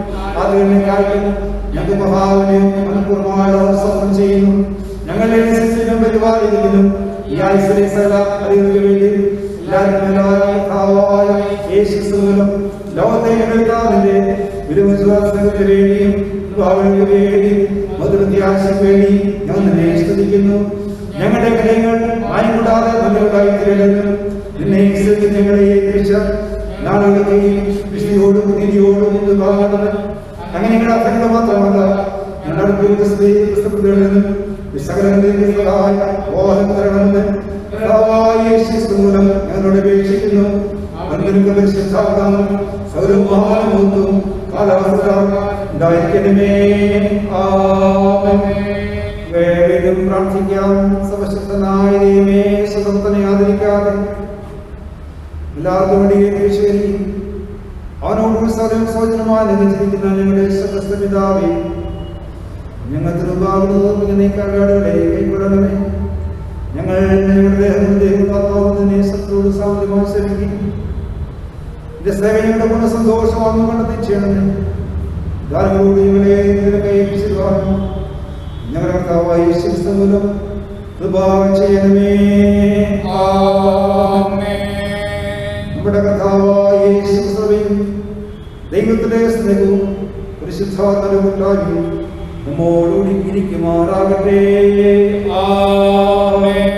ആദരണക്കായും ഞങ്ങൾക്ക് മഹാവിനെയും മനഃപൂർവ്വമായ സ്തോത്രം ചെയ്യുന്നു. ഞങ്ങളുടെ പരിപാലിക്കുന്നു. ഈ ആയുസ്സിലെ സകല അറിവുകൾക്ക് വേണ്ടി ലോകത്തെ എഴുതാറിന്റെ വിരുവിശ്വാസങ്ങൾക്ക് വേണ്ടിയും ഭാവനയ്ക്ക് വേണ്ടി മധുരത്യാശയ്ക്ക് വേണ്ടി ഞങ്ങൾ നിന്നെ സ്തുതിക്കുന്നു. ഞങ്ങളുടെ കാര്യങ്ങൾ ആയിക്കൂടാതെ നല്ലതായിത്തീരലും നിന്നെ ഞങ്ങളെ ഏൽപ്പിച്ച നാളുകളെയും വിശുദ്ധിയോടും നീതിയോടും അങ്ങനെ ഞങ്ങളുടെ അർത്ഥങ്ങൾ മാത്രമല്ല ഞങ്ങളുടെ പുസ്തകങ്ങളിൽ നിന്നും സകലങ്ങളിലും ഓഹം തരണമെന്ന് മൂലം ഞങ്ങളോട് അപേക്ഷിക്കുന്നു. സൗരമഹാനമൊന്നും കാലാവസ്ഥ ഉണ്ടായിരിക്കണമേ. വേഗം പ്രാർത്ഥിക്കാം. സർവശക്തനായ ദൈവമേ, സ്വതന്ത്രനെ ആദരിക്കാതെ എല്ലാവർക്കും വേണ്ടി അവനോട് സൗജന്യമായി ലഭിച്ചിരിക്കുന്ന ഞങ്ങളുടെ സ്വർഗ്ഗസ്ഥ പിതാവേ, ഞങ്ങൾക്ക് മുമ്പാകുന്നതും നീ കരുണയോടെ കൈക്കൊള്ളണമേ. ഞങ്ങൾ ഞങ്ങളുടെ ദേഹത്തെ സത്തോട് സാമൂഹ്യമായി സേവിക്കും. എന്റെ സേവനങ്ങളുടെ ഗുണ സന്തോഷമാണെന്ന് കണ്ടെത്തി ചെയ്യണമേ. ധാരാളോട് ഞങ്ങളെ കൈപ്പിച്ചിരുവാനും ഞങ്ങളുടെ കർത്താവായ യേശുക്രിസ്തു മൂലം കൃപ ചെയ്യണമേ. നമ്മുടെ കർത്താവായ യേശുക്രിസ്തുവിൻ ദൈവത്തിന്റെ സ്നേഹവും പരിശുദ്ധാത്മാവും ഉണ്ടാകുകയും നമ്മോടുകൂടി ഇരിക്കുമാറാകട്ടെ. ആമേൻ.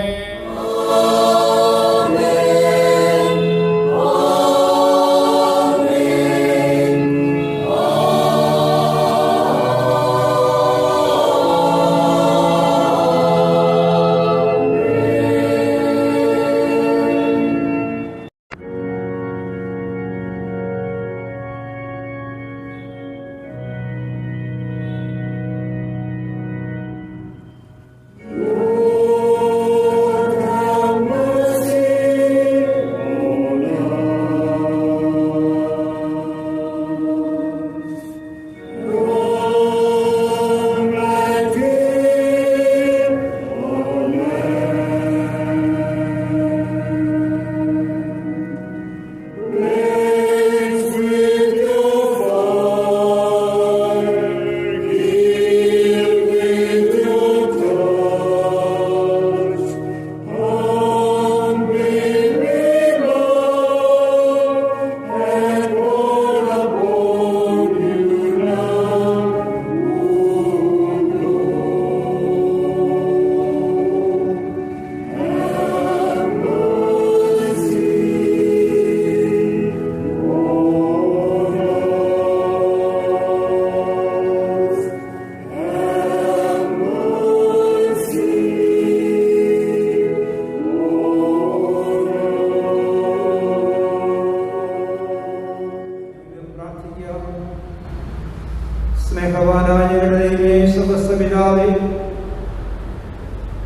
സ്നേഹവാനായ ഞങ്ങളുടെ സ്വർഗ്ഗസ്ഥ പിതാവേ,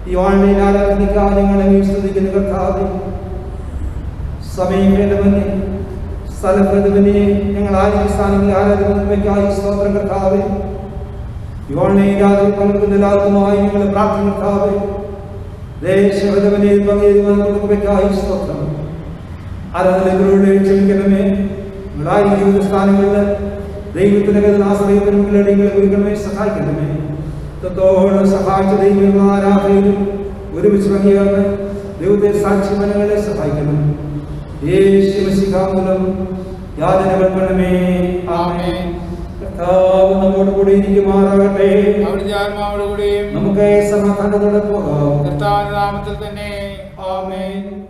ഈ ഓൺലൈൻ ആരാധനയ്ക്കായി ഞങ്ങളെ സ്തുതിക്കുന്ന കർത്താവേ, സമയഭേദമന്യേ സ്ഥലഭേദമന്യേ ഞങ്ങൾ സ്ഥാനങ്ങളിൽ ആരാധനയ്ക്കായി സ്തോത്രം കർത്താവേ. ഈ ഓൺലൈൻ ആരാധന പങ്കെടുക്കുന്ന എല്ലാവർക്കുമായി ഞങ്ങളെ പ്രാർത്ഥന കർത്താവേ. ദേശഭേദമന്യേ പങ്കുവയ്ക്കായി സ്തോത്രം. ആരാധനകളുടെ ക്ഷമിക്കണമേ. ഞങ്ങളായിരിക്കുന്ന സ്ഥാനങ്ങളിൽ ദൈവത്തിന്റെ ആശ്രയത്തിനുകളെ സഹായിക്കണമേ. തത്തോളം സഹായിച്ച ദൈവമാരാധനയിലും ഒരുമിച്ച് ഭംഗിയാകെ ദൈവത്തെ സാക്ഷിമനങ്ങളെ സഹായിക്കണം. യേശുമശിഹാമൂലം യാതനകൾ കണമേ. ആമേൻ. കർത്താവ് നമ്മോട് കൂടി ഇരിക്കുമാറാകട്ടെ. നമുക്ക് സമാധാനത്തോടെ പോകാം. കർത്താവിന്റെ നാമത്തിൽ തന്നെ. ആമേൻ.